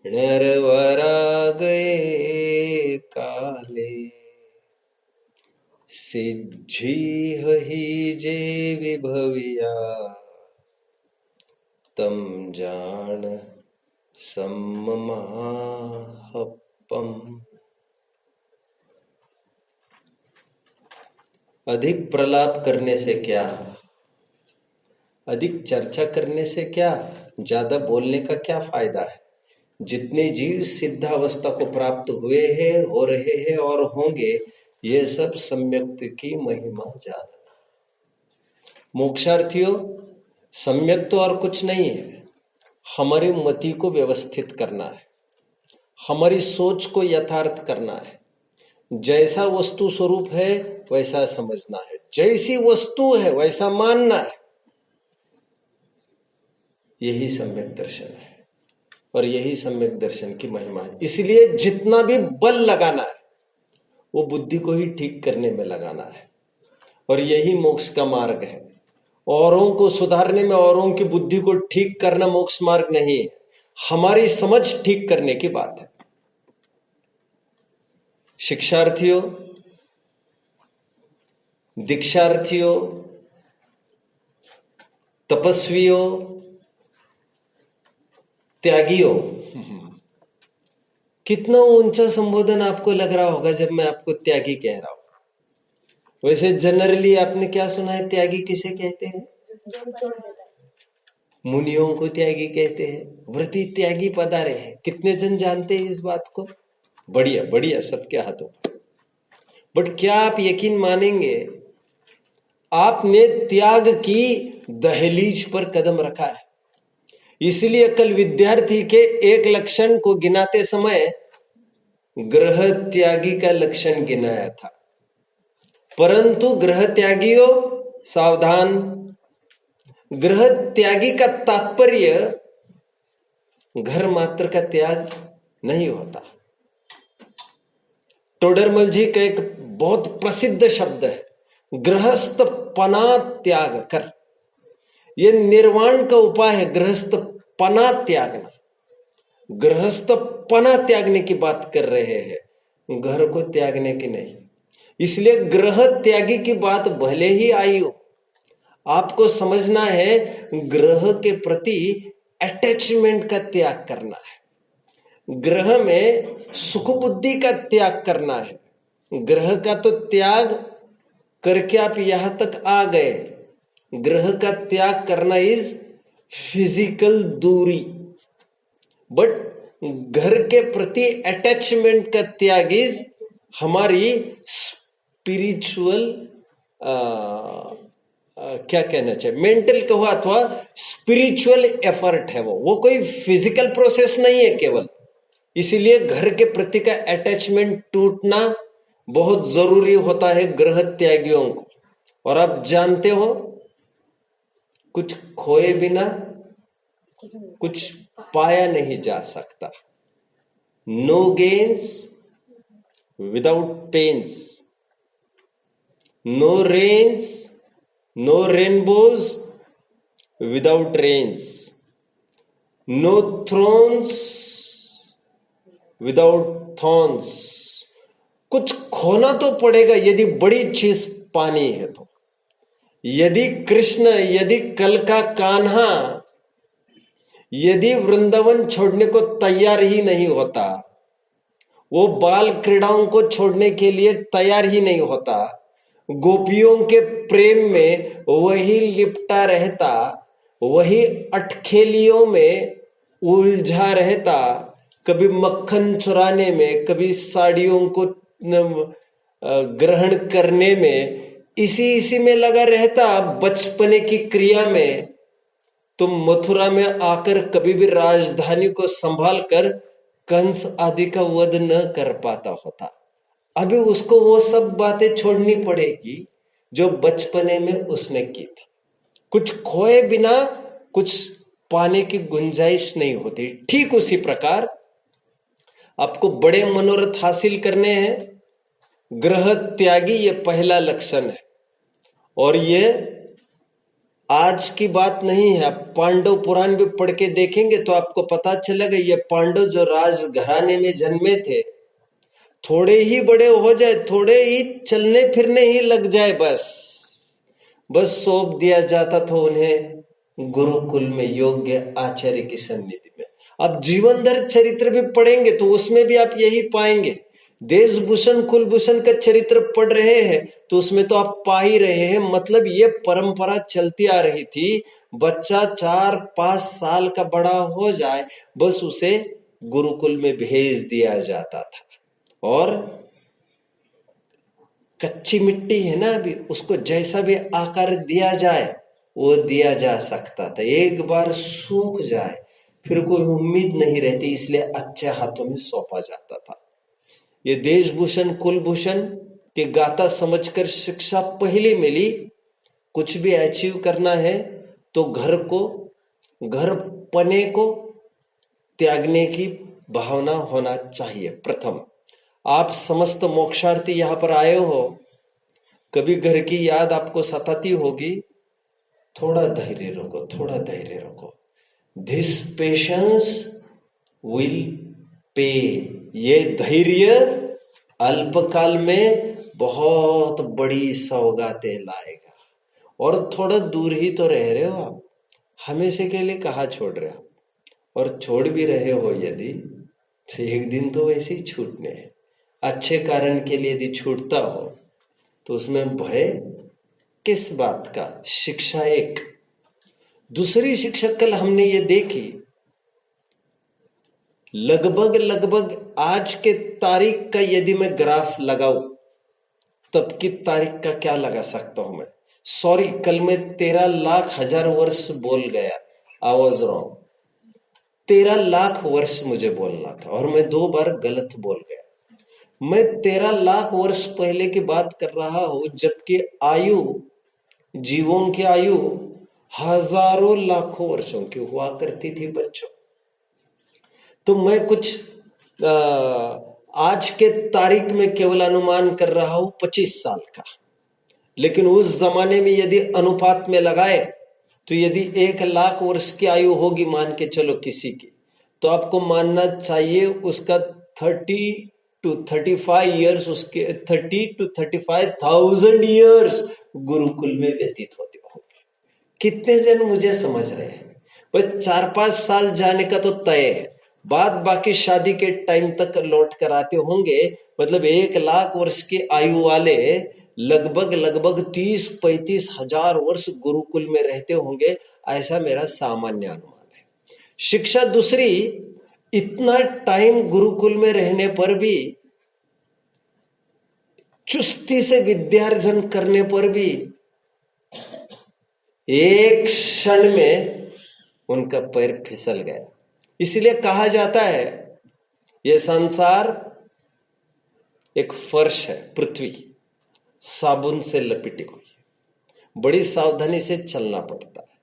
नरवरा गए काले, सिज्झी हही जे विभविया, तम जान सम्माहपम। अधिक प्रलाप करने से क्या, अधिक चर्चा करने से क्या, ज्यादा बोलने का क्या फायदा है। जितने जीव सिद्धावस्था को प्राप्त हुए हैं, हो रहे हैं और होंगे, ये सब सम्यक्त की महिमा ज्यादा। मोक्षार्थियों, सम्यक तो और कुछ नहीं है, हमारी मति को व्यवस्थित करना है, हमारी सोच को यथार्थ करना है। जैसा वस्तु स्वरूप है वैसा समझना है, जैसी वस्तु है वैसा मानना है। यही सम्यक दर्शन है और यही सम्यक दर्शन की महिमा है। इसलिए जितना भी बल लगाना है वो बुद्धि को ही ठीक करने में लगाना है, और यही मोक्ष का मार्ग है। औरों को सुधारने में, औरों की बुद्धि को ठीक करना मोक्ष मार्ग नहीं है, हमारी समझ ठीक करने की बात है। शिक्षार्थियों, दीक्षार्थियों, तपस्वियों, त्यागियों, कितना ऊंचा संबोधन आपको लग रहा होगा जब मैं आपको त्यागी कह रहा हूं। वैसे जनरली आपने क्या सुना है, त्यागी किसे कहते हैं? मुनियों को त्यागी कहते हैं, व्रती त्यागी पधारे हैं। कितने जन जानते हैं इस बात को? बढ़िया बढ़िया, सबके हाथों। बट क्या आप यकीन मानेंगे, आपने त्याग की दहलीज पर कदम रखा है। इसलिए कल विद्यार्थी के एक लक्षण को गिनाते समय ग्रह त्यागी का लक्षण गिनाया था, परंतु ग्रह त्यागियों सावधान, ग्रह त्यागी का तात्पर्य घर मात्र का त्याग नहीं होता। टोडरमल जी का एक बहुत प्रसिद्ध शब्द है, गृहस्थ पना त्याग कर। यह निर्वाण का उपाय है, गृहस्थ पना त्यागना। गृहस्थ पना त्यागने की बात कर रहे हैं, घर को त्यागने की नहीं। इसलिए ग्रह त्यागी की बात भले ही आई हो, आपको समझना है ग्रह के प्रति अटैचमेंट का त्याग करना है, ग्रह में सुख बुद्धि का त्याग करना है। ग्रह का तो त्याग करके आप यहां तक आ गए, ग्रह का त्याग करना इज फिजिकल दूरी, बट घर के प्रति अटैचमेंट का त्याग इज हमारी स्पिरिचुअल, क्या कहना चाहिए, मेंटल कहो अथवा स्पिरिचुअल एफर्ट है वो कोई फिजिकल प्रोसेस नहीं है केवल। इसीलिए घर के प्रति का अटैचमेंट टूटना बहुत जरूरी होता है ग्रह त्यागियों को। और आप जानते हो, कुछ खोए बिना कुछ पाया नहीं जा सकता। No gains without pains, no rains, no rainbows without rains, no thrones without thorns. कुछ खोना तो पड़ेगा यदि बड़ी चीज पानी है तो। यदि कृष्ण, यदि कल का कान्हा, यदि वृंदावन छोड़ने को तैयार ही नहीं होता, वो बाल क्रीड़ाओं को छोड़ने के लिए तैयार ही नहीं होता, गोपियों के प्रेम में वही लिपटा रहता, वही अटखेलियों में उलझा रहता, कभी मक्खन चुराने में, कभी साड़ियों को ग्रहण करने में, इसी में लगा रहता, बचपने की क्रिया में, तो मथुरा में आकर कभी भी राजधानी को संभाल कर कंस आदि का वध न कर पाता होता। अभी उसको वो सब बातें छोड़नी पड़ेगी जो बचपने में उसने की थी। कुछ खोए बिना कुछ पाने की गुंजाइश नहीं होती। ठीक उसी प्रकार आपको बड़े मनोरथ हासिल करने हैं, ग्रह त्यागी ये पहला लक्षण है। और ये आज की बात नहीं है। आप पांडव पुराण भी पढ़ के देखेंगे तो आपको पता चलेगा ये पांडव जो राज घराने में जन्मे थे, थोड़े ही बड़े हो जाए, थोड़े ही चलने फिरने ही लग जाए, बस सौंप दिया जाता था उन्हें गुरुकुल में योग्य आचार्य की सन्निधि में। अब जीवनधर चरित्र भी पढ़ेंगे तो उसमें भी आप यही पाएंगे। देशभूषण कुलभूषण का चरित्र पढ़ रहे हैं तो उसमें तो आप पा ही रहे हैं। मतलब ये परंपरा चलती आ रही थी। बच्चा 4-5 साल का बड़ा हो जाए बस उसे गुरुकुल में भेज दिया जाता था। और कच्ची मिट्टी है ना अभी, उसको जैसा भी आकार दिया जाए वो दिया जा सकता था। एक बार सूख जाए फिर कोई उम्मीद नहीं रहती, इसलिए अच्छे हाथों में सौंपा जाता था। ये देशभूषण कुलभूषण के गाथा समझकर शिक्षा पहली मिली। कुछ भी अचीव करना है तो घर पने को त्यागने की भावना होना चाहिए। प्रथम, आप समस्त मोक्षार्थी यहां पर आए हो, कभी घर की याद आपको सताती होगी, थोड़ा धैर्य रखो, थोड़ा धैर्य रखो। This patience will pay. ये धैर्य अल्पकाल में बहुत बड़ी सौगातें लाएगा। और थोड़ा दूर ही तो रह रहे हो आप, हमेशा के लिए कहाँ छोड़ रहे हो? और छोड़ भी रहे हो यदि, तो एक दिन तो वैसे ही छूटने हैं। अच्छे कारण के लिए यदि छूटता हो तो उसमें भय किस बात का? शिक्षा एक। दूसरी शिक्षा कल हमने ये देखी, लगभग आज के तारीख का यदि मैं ग्राफ लगाऊं तब की तारीख का क्या लगा सकता हूं मैं? सॉरी, कल मैं 13 लाख हजार वर्ष बोल गया। I was wrong. 13 लाख वर्ष मुझे बोलना था और मैं 2 बार गलत बोल गया। मैं 13 लाख वर्ष पहले की बात कर रहा हूं, जबकि जीवों की आयु हजारों लाखों वर्षों की हुआ करती थी बच्चों। तो मैं कुछ आज के तारीख में केवल अनुमान कर रहा हूं 25 साल का, लेकिन उस जमाने में यदि अनुपात में लगाए तो यदि 1 लाख वर्ष की आयु होगी मान के चलो किसी की, तो आपको मानना चाहिए उसका 30 to 35 ईयर्स, उसके 30 to 35,000 ईयर्स गुरुकुल में व्यतीत होते होंगे। कितने जन मुझे समझ रहे हैं? बस 4-5 साल जाने का तो तय है, बाद बाकी शादी के टाइम तक लौट कर आते होंगे। मतलब 1 लाख वर्ष की आयु वाले लगभग 30-35 हजार वर्ष गुरुकुल में रहते होंगे, ऐसा मेरा सामान्य अनुमान है। शिक्षा दूसरी, इतना टाइम गुरुकुल में रहने पर भी, चुस्ती से विद्यार्जन करने पर भी एक क्षण में उनका पैर फिसल गया। इसलिए कहा जाता है यह संसार एक फर्श है, पृथ्वी साबुन से लपेटी हुई। बड़ी सावधानी से चलना पड़ता है,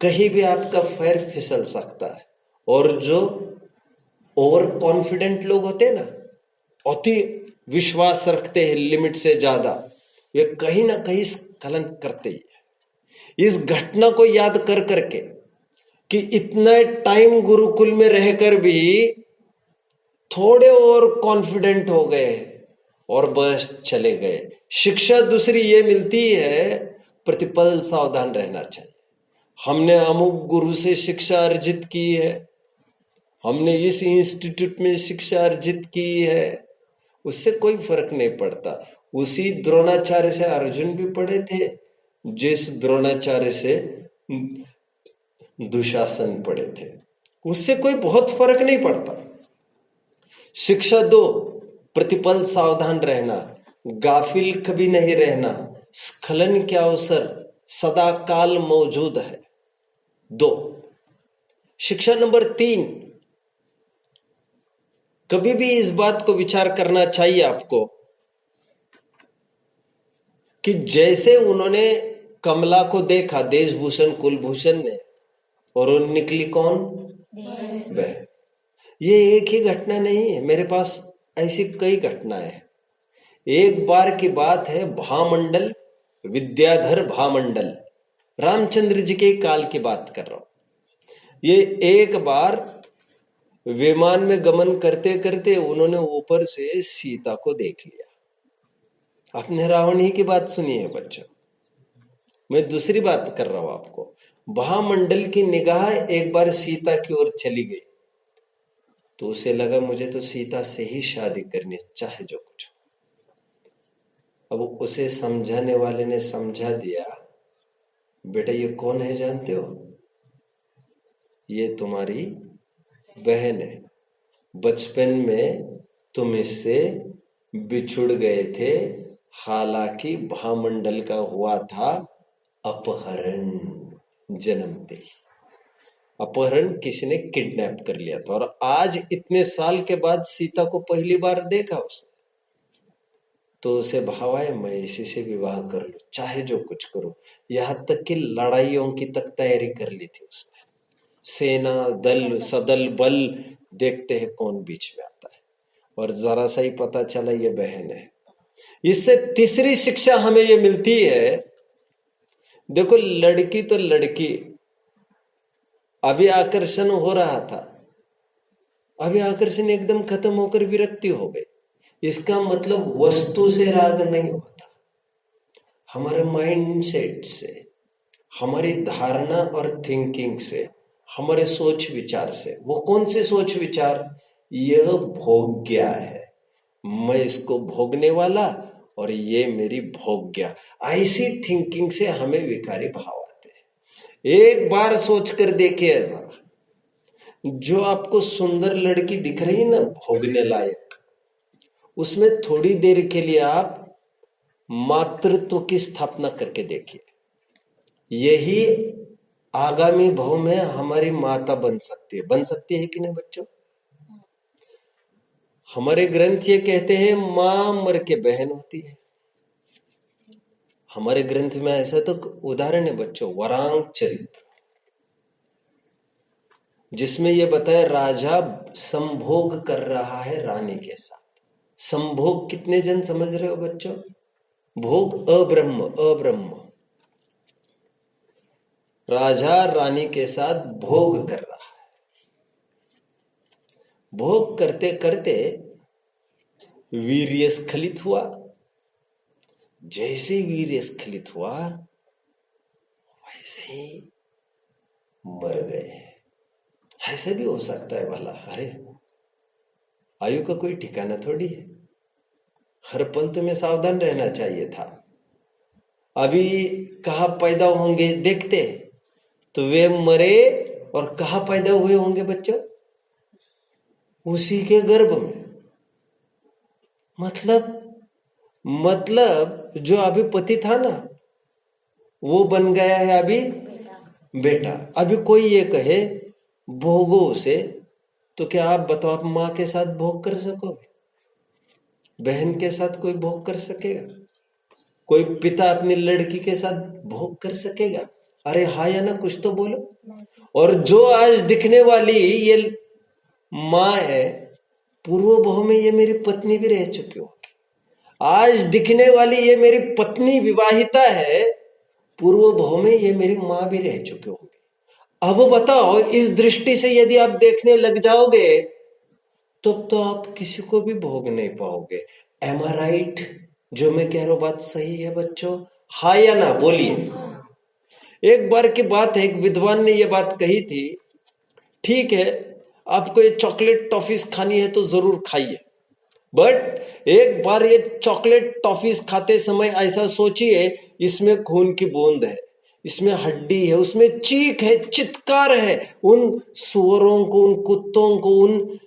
कहीं भी आपका पैर फिसल सकता है। और जो ओवर कॉन्फिडेंट लोग होते हैं ना, अति विश्वास रखते हैं लिमिट से ज्यादा, वे कहीं ना कहीं स्खलन करते ही है। इस घटना को याद कर करके कि इतना टाइम गुरुकुल में रहकर भी थोड़े और कॉन्फिडेंट हो गए और बस चले गए। शिक्षा दूसरी ये मिलती है, प्रतिपल सावधान रहना चाहिए। हमने अमुक गुरु से शिक्षा अर्जित की है, हमने इस इंस्टीट्यूट में शिक्षा अर्जित की है, उससे कोई फर्क नहीं पड़ता। उसी द्रोणाचार्य से अर्जुन भी पढ़े थे, जिस द्रोणाचार्य से दुशासन पढ़े थे, उससे कोई बहुत फर्क नहीं पड़ता। शिक्षा दो, प्रतिपल सावधान रहना, गाफिल कभी नहीं रहना, स्खलन के अवसर सदा काल मौजूद है। 2, शिक्षा नंबर 3, कभी भी इस बात को विचार करना चाहिए आपको कि जैसे उन्होंने कमला को देखा देशभूषण कुलभूषण ने, और वो निकली कौन? वह। ये एक ही घटना नहीं है, मेरे पास ऐसी कई घटनाएं हैं। एक बार की बात है, भामंडल, विद्याधर भामंडल, रामचंद्र जी के काल की बात कर रहा हूं। ये एक बार विमान में गमन करते करते उन्होंने ऊपर से सीता को देख लिया। आपने रावण ही की बात सुनी है बच्चों, मैं दूसरी बात कर रहा हूं आपको। महामंडल की निगाह एक बार सीता की ओर चली गई तो उसे लगा मुझे तो सीता से ही शादी करनी, चाहे जो कुछ हो। अब उसे समझाने वाले ने समझा दिया, बेटा ये कौन है जानते हो? ये तुम्हारी बहन है, बचपन में तुम इससे बिछुड़ गए थे, हालांकि भामंडल का हुआ था अपहरण। जन्मते ही अपहरण, किसी ने किडनैप कर लिया था, और आज इतने साल के बाद सीता को पहली बार देखा उसने, तो उसे भाव आया मैं इसी से विवाह कर लूं, चाहे जो कुछ करूं। यहां तक कि लड़ाइयों की तक तैयारी कर ली थी उसने। सेना दल सदल बल देखते हैं कौन बीच में आता है, और जरा सा ही पता चला ये बहन है। इससे तीसरी शिक्षा हमें ये मिलती है, देखो लड़की तो लड़की, अभी आकर्षण हो रहा था, अभी आकर्षण एकदम खत्म होकर विरक्ति हो गई। इसका मतलब वस्तु से राग नहीं होता, हमारे माइंड सेट से, हमारी धारणा और थिंकिंग से, हमारे सोच विचार से। वो कौन से सोच विचार? यह भोग्या है, मैं इसको भोगने वाला और ये मेरी भोग्या, ऐसी थिंकिंग से हमें विकारी भाव आते हैं। एक बार सोच कर देखिए ऐसा, जो आपको सुंदर लड़की दिख रही है ना भोगने लायक, उसमें थोड़ी देर के लिए आप मातृत्व की स्थापना करके देखिए, यही आगामी भव में हमारी माता बन सकती है कि नहीं बच्चों? हमारे ग्रंथ ये कहते हैं मां मर के बहन होती है। हमारे ग्रंथ में ऐसा तो उदाहरण है बच्चों, वरांग चरित्र, जिसमें यह बताया राजा संभोग कर रहा है रानी के साथ। संभोग कितने जन समझ रहे हो बच्चों? भोग अब्रह्म, अब्रह्म। राजा रानी के साथ भोग कर रहा है। भोग करते करते वीर्य स्खलित हुआ। जैसे वीर्य स्खलित हुआ वैसे ही मर गए। ऐसा भी हो सकता है भला? अरे आयु का कोई ठिकाना थोड़ी है, हर पल तुम्हें सावधान रहना चाहिए था। अभी कहां पैदा होंगे देखते तो वे मरे, और कहां पैदा हुए होंगे बच्चों? उसी के गर्भ में। मतलब जो अभी पति था ना, वो बन गया है अभी बेटा। अभी कोई ये कहे भोगो उसे, तो क्या आप बताओ, आप मां के साथ भोग कर सकोगे? बहन के साथ कोई भोग कर सकेगा? कोई पिता अपनी लड़की के साथ भोग कर सकेगा? अरे हाँ या ना, कुछ तो बोलो। और जो आज दिखने वाली ये मां है, पूर्व भव में ये मेरी पत्नी भी रह चुकी होगी। आज दिखने वाली ये मेरी पत्नी विवाहिता है, पूर्व भव में ये मेरी मां भी रह चुकी होगी। अब बताओ, इस दृष्टि से यदि आप देखने लग जाओगे तो आप किसी को भी भोग नहीं पाओगे। एम आई राइट? जो मैं कह रहा हूं बात सही है बच्चों? हाँ या ना बोलिए। एक बार की बात है, एक विद्वान ने यह बात कही थी, ठीक है आपको ये चॉकलेट टॉफीज खानी है तो जरूर खाइए, बट एक बार ये चॉकलेट टॉफीज खाते समय ऐसा सोचिए, इसमें खून की बूंद है, इसमें हड्डी है, उसमें चीख है, चित्कार है। उन सुअरों को, उन कुत्तों को, उन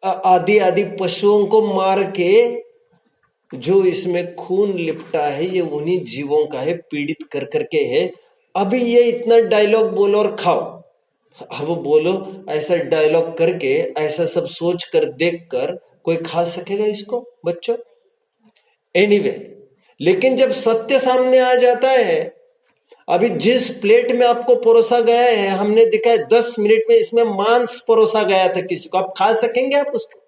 आदि आदि पशुओं को मार के जो इसमें खून लिपटा है, ये उन्हीं जीवों का है, पीड़ित कर करके है। अभी ये इतना डायलॉग बोलो और खाओ। अब बोलो, ऐसा डायलॉग करके, ऐसा सब सोच कर, देख कर कोई खा सकेगा इसको बच्चों? एनीवे, लेकिन जब सत्य सामने आ जाता है, अभी जिस प्लेट में आपको परोसा गया है, हमने देखा है 10 मिनट में इसमें मांस परोसा गया था किसी को, आप खा सकेंगे आप उसको?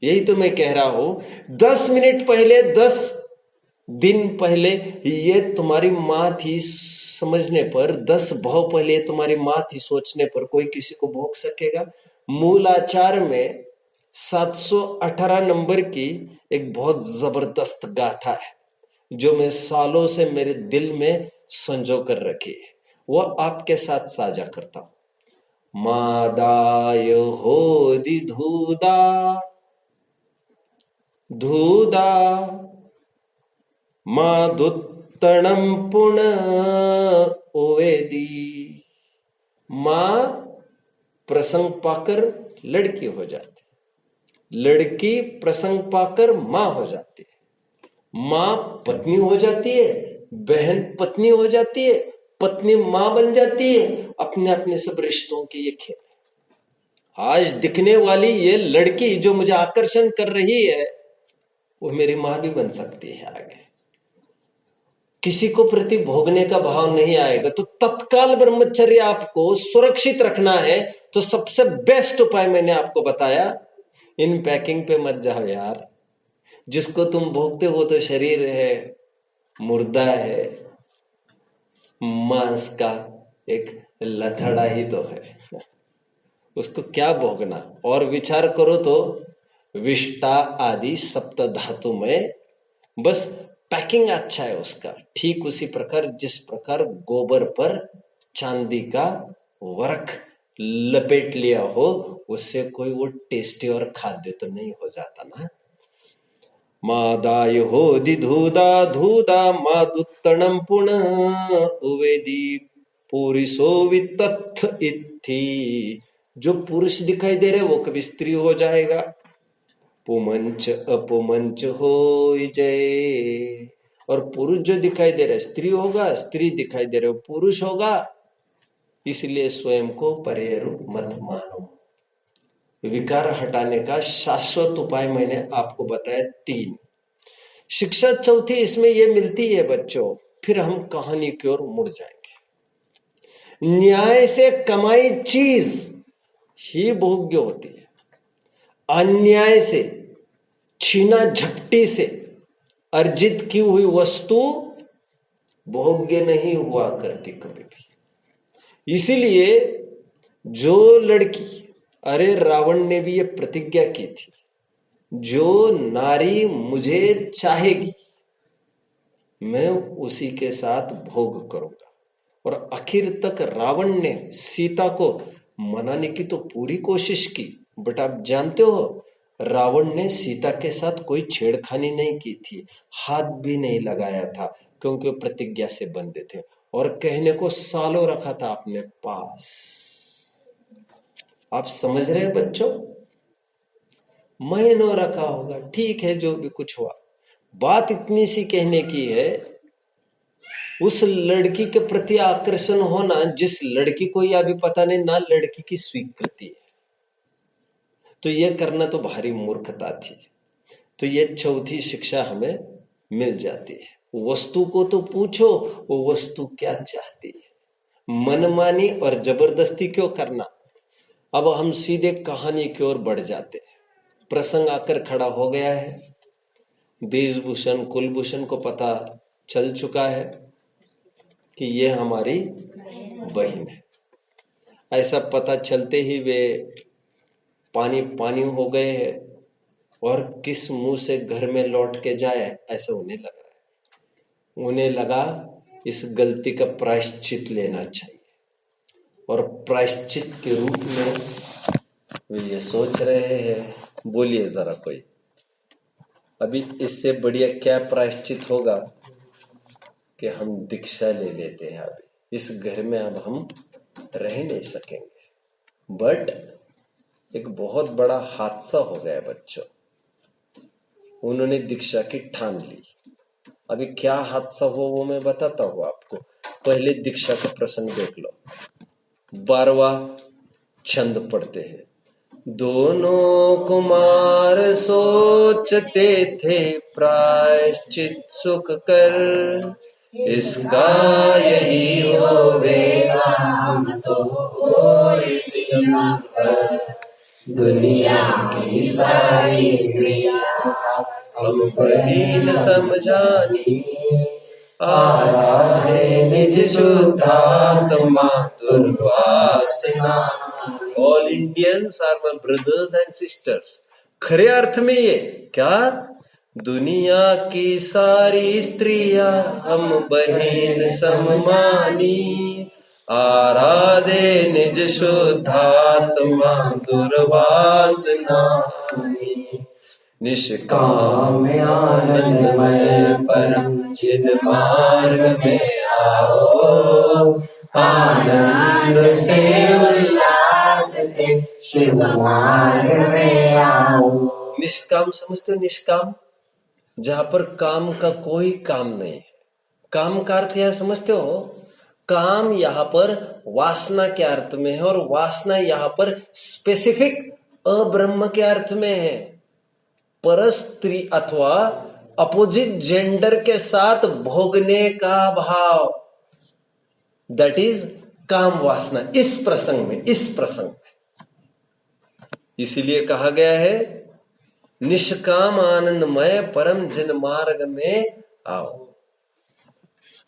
यही तो मैं कह रहा हूं, 10 मिनट पहले 10 दिन पहले ये तुम्हारी माँ थी समझने पर, 10 भाव पहले तुम्हारी माँ थी सोचने पर कोई किसी को भोग सकेगा? मूलाचार में 718 नंबर की एक बहुत जबरदस्त गाथा है जो मैं सालों से मेरे दिल में संजो कर रखी है, वो आपके साथ साझा करता हूं। मादाय होदि धूदा धूदा मादुत्तणं पुण ओवेदी। मां प्रसंग पाकर लड़की हो जाती, लड़की प्रसंग पाकर मां हो जाती है, मां पत्नी हो जाती है, बहन पत्नी हो जाती है, पत्नी मां बन जाती है। अपने अपने सब रिश्तों के ये खेल। आज दिखने वाली ये लड़की जो मुझे आकर्षण कर रही है वो मेरी मां भी बन सकती है आगे। किसी को प्रति भोगने का भाव नहीं आएगा तो तत्काल ब्रह्मचर्य आपको सुरक्षित रखना है तो सबसे बेस्ट उपाय मैंने आपको बताया, इन पैकिंग पे मत जाओ यार। जिसको तुम भोगते हो तो शरीर है, मुर्दा है, मांस का एक लथड़ा ही तो है, उसको क्या भोगना। और विचार करो तो विष्टा आदि सप्त धातु में बस पैकिंग अच्छा है उसका, ठीक उसी प्रकार जिस प्रकार गोबर पर चांदी का वर्क लपेट लिया हो उससे कोई वो टेस्टी और खाद्य तो नहीं हो जाता ना। मादाय होदि धूदा धूदा मादुत्तणं पुण उवेदी पुरुषो वितथ इत्थि। जो पुरुष दिखाई दे रहे वो कभी स्त्री हो जाएगा। पुमंच अपुमंच हो जय। और पुरुष जो दिखाई दे रहा है स्त्री होगा, स्त्री दिखाई दे रहे हो पुरुष होगा। इसलिए स्वयं को पर्याय रूप मत मानो। विकार हटाने का शाश्वत उपाय मैंने आपको बताया 3। शिक्षा चौथी इसमें यह मिलती है बच्चों। फिर हम कहानी की ओर मुड़ जाएंगे। न्याय से कमाई चीज ही भोग्य होती है, अन्याय से छीना झपटी से अर्जित की हुई वस्तु भोग्य नहीं हुआ करती कभी भी। इसीलिए जो लड़की, अरे रावण ने भी ये प्रतिज्ञा की थी, जो नारी मुझे चाहेगी मैं उसी के साथ भोग करूंगा। और आखिर तक रावण ने सीता को मनाने की तो पूरी कोशिश की, बट आप जानते हो रावण ने सीता के साथ कोई छेड़खानी नहीं की थी, हाथ भी नहीं लगाया था, क्योंकि प्रतिज्ञा से बंधे थे और कहने को सालों रखा था अपने पास। आप समझ रहे हैं बच्चों? महीनों रखा होगा, ठीक है, जो भी कुछ हुआ। बात इतनी सी कहने की है, उस लड़की के प्रति आकर्षण होना जिस लड़की को यह अभी पता नहीं ना लड़की की स्वीकृति है, तो यह करना तो भारी मूर्खता थी। तो यह चौथी शिक्षा हमें मिल जाती है। वस्तु को तो पूछो वो वस्तु क्या चाहती है, मनमानी और जबरदस्ती क्यों करना। अब हम सीधे कहानी की ओर बढ़ जाते हैं। प्रसंग आकर खड़ा हो गया है, देशभूषण कुलभूषण को पता चल चुका है कि ये हमारी बहन है। ऐसा पता चलते ही वे पानी पानी हो गए हैं और किस मुंह से घर में लौट के जाए ऐसा उन्हें लग रहा है। उन्हें लगा इस गलती का प्रायश्चित लेना चाहिए और प्रायश्चित के रूप में वे ये सोच रहे हैं, बोलिए जरा कोई, अभी इससे बढ़िया क्या प्रायश्चित होगा कि हम दीक्षा ले लेते हैं। अभी इस घर में अब हम रह नहीं सकेंगे। बट एक बहुत बड़ा हादसा हो गया बच्चों, उन्होंने दीक्षा की ठान ली। अभी क्या हादसा हुआ वो मैं बताता हूँ आपको। पहले दीक्षा का प्रसंग देख लो। 12वां छंद पढ़ते हैं। दोनों कुमार सोचते थे प्रायश्चित सुख कर, इसका यही होवेगा हम तो और दुनिया की सारी स्त्रियां हम बहीन समझानी, आराधे निज शुद्धात्मा दुर्वासना। All Indians are my brothers and sisters. खरे अर्थ में ये क्या, दुनिया की सारी स्त्रियां हम बहन सम्मानी, आराधे निज शुद्धात्मा दुर्वासना। निष्काम आनंदमय परम चिद मार्ग में आओ, आनंद से उल्लास से शिव मार्ग में आओ। निष्काम समझते हो? निष्काम जहां पर काम का कोई काम नहीं है। काम का अर्थ यह समझते हो? काम यहां पर वासना के अर्थ में है, और वासना यहां पर स्पेसिफिक अब्रह्म के अर्थ में है। पर स्त्री अथवा अपोजिट जेंडर के साथ भोगने का भाव, दैट इज काम वासना। इस प्रसंग में इसीलिए कहा गया है निष्काम आनंदमय परम जिन मार्ग में आओ।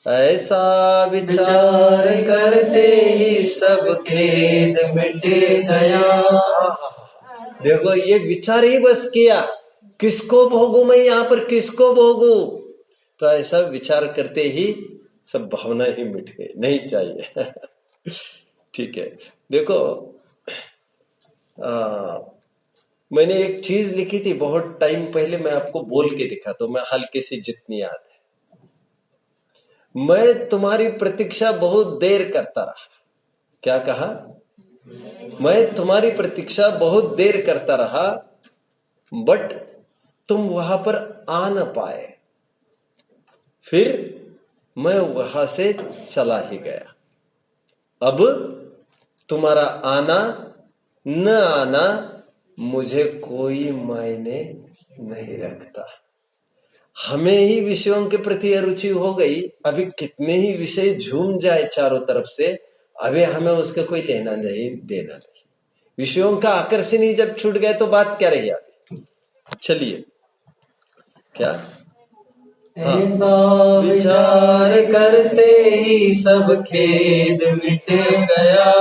ऐसा विचार करते ही सब खेद मिट गया। देखो ये विचार ही बस किया, किसको भोगू मैं यहां पर, किसको भोगू? तो ऐसा विचार करते ही सब भावना ही मिट गई, नहीं चाहिए। ठीक है, देखो मैंने एक चीज लिखी थी बहुत टाइम पहले, मैं आपको बोल के दिखा तो मैं हल्के से जितनी याद है। मैं तुम्हारी प्रतीक्षा बहुत देर करता रहा। क्या कहा? मैं तुम्हारी प्रतीक्षा बहुत देर करता रहा, बट तुम वहां पर आ न पाए। फिर मैं वहां से चला ही गया। अब तुम्हारा आना न आना मुझे कोई मायने नहीं रखता। हमें ही विषयों के प्रति अरुचि हो गई, अभी कितने ही विषय झूम जाए चारों तरफ से, अभी हमें उसका कोई लेना नहीं देना नहीं। विषयों का आकर्षण ही जब छूट गए तो बात क्या रही आगे? चलिए, क्या ऐसा विचार करते ही सब खेद मिट गया,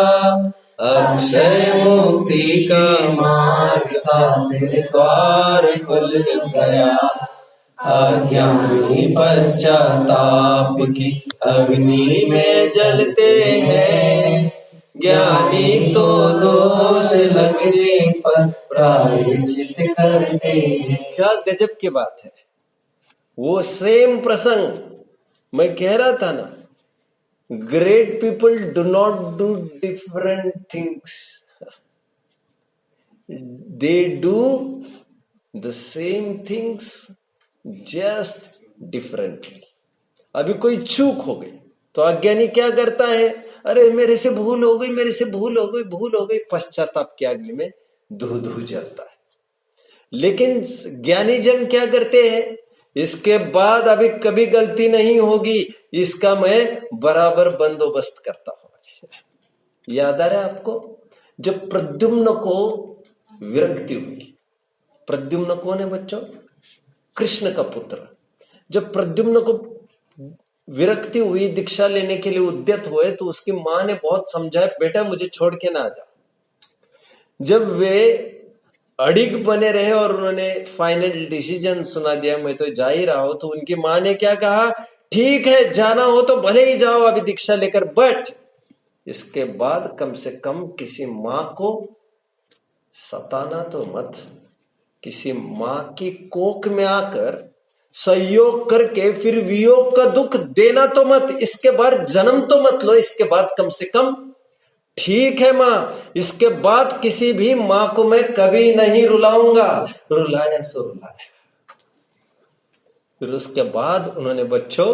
अक्षय मुक्ति का मार्ग द्वार खुल गया। अज्ञानी पश्चाताप की अग्नि में जलते हैं, ज्ञानी तो दोष लगने पर प्रायश्चित करते हैं। क्या गजब की बात है। वो सेम प्रसंग मैं कह रहा था ना, great people do not do different things, they do the same things just differently. अभी कोई चूक हो गई तो अज्ञानी क्या करता है? अरे मेरे से भूल हो गई, मेरे से भूल हो गई, पश्चाताप की अग्नि में धू धू जलता है। लेकिन ज्ञानी जन क्या करते हैं? इसके बाद अभी कभी गलती नहीं होगी, इसका मैं बराबर बंदोबस्त करता हूं। याद आ रहा है आपको जब प्रद्युम्न को विरक्ति हुई? प्रद्युम्न कौन है बच्चों? कृष्ण का पुत्र। जब प्रद्युम्न को विरक्ति हुई, दीक्षा लेने के लिए उद्यत हुए, तो उसकी मां ने बहुत समझाया, बेटा मुझे छोड़ के ना जा। जब वे अड़िग बने रहे और उन्होंने फाइनल डिसीजन सुना दिया, मैं तो जा ही रहा हूं, तो उनकी मां ने क्या कहा? ठीक है, जाना हो तो भले ही जाओ अभी दीक्षा लेकर, बट इसके बाद कम से कम किसी मां को सताना तो मत। किसी मां की कोख में आकर सहयोग करके फिर वियोग का दुख देना तो मत। इसके बाद जन्म तो मत लो, इसके बाद कम से कम ठीक है मां, इसके बाद किसी भी मां को मैं कभी नहीं रुलाऊंगा, रुलाया सो रुलाया। फिर उसके बाद उन्होंने बच्चों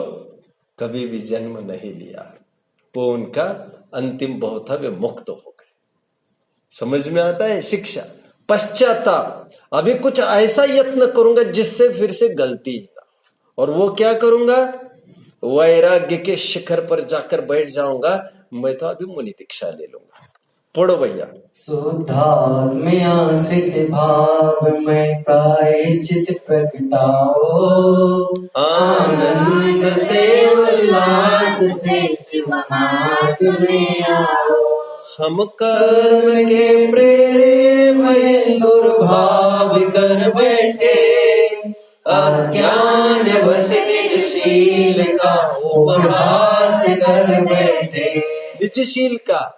कभी भी जन्म नहीं लिया। वो उनका अंतिम बहुत था, वे मुक्त हो गए। समझ में आता है? शिक्षा, पश्चाताप। अभी कुछ ऐसा यत्न करूंगा जिससे फिर से गलती ना, और वो क्या करूंगा? वैराग्य के शिखर पर जाकर बैठ जाऊंगा। मैं तो अभी मुनि दीक्षा ले लूंगा। पढ़ो भैया। शुद्धात्म आश्रित भाव में प्रायश्चित प्रगटाओ, आनंद से उल्लास से शिव मार्ग में आओ। हम कर्म के प्रेरे में दुर्भाव कर बैठे, अज्ञान बस निजशील का उपहास कर बैठे। निजशील का,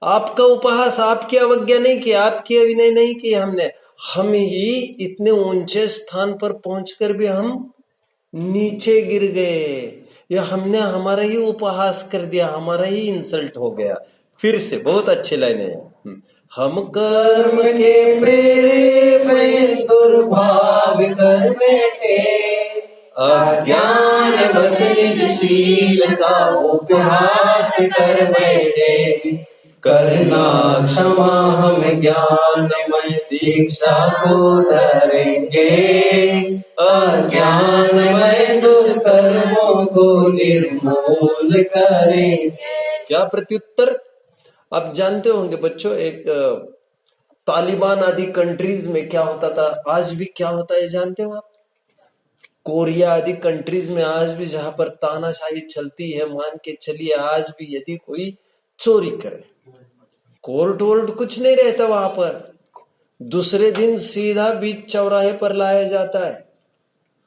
आपका उपहास, आपकी अवज्ञा नहीं की, आपकी अभिनय नहीं की हमने। हम ही इतने ऊंचे स्थान पर पहुंचकर भी हम नीचे गिर गए, या हमने हमारा ही उपहास कर दिया, हमारा ही इंसल्ट हो गया। फिर से बहुत अच्छी लाइन है। हम कर्म के प्रेरे में दुर्भाव कर बैठे, अज्ञान बस निजशील का उपहास कर बैठे। करना क्षमा हम ज्ञानमय दीक्षा को धरेंगे, अज्ञानमय दुष्कर्मों को निर्मूल करेंगे। क्या प्रत्युत्तर? आप जानते होंगे बच्चों, एक तालिबान आदि कंट्रीज में क्या होता था, आज भी क्या होता है जानते हो आप? कोरिया आदि कंट्रीज में आज भी जहां पर तानाशाही चलती है, मान के चलिए आज भी यदि कोई चोरी करे, कोर्ट वोर्ट कुछ नहीं रहता वहां पर, दूसरे दिन सीधा बीच चौराहे पर लाया जाता है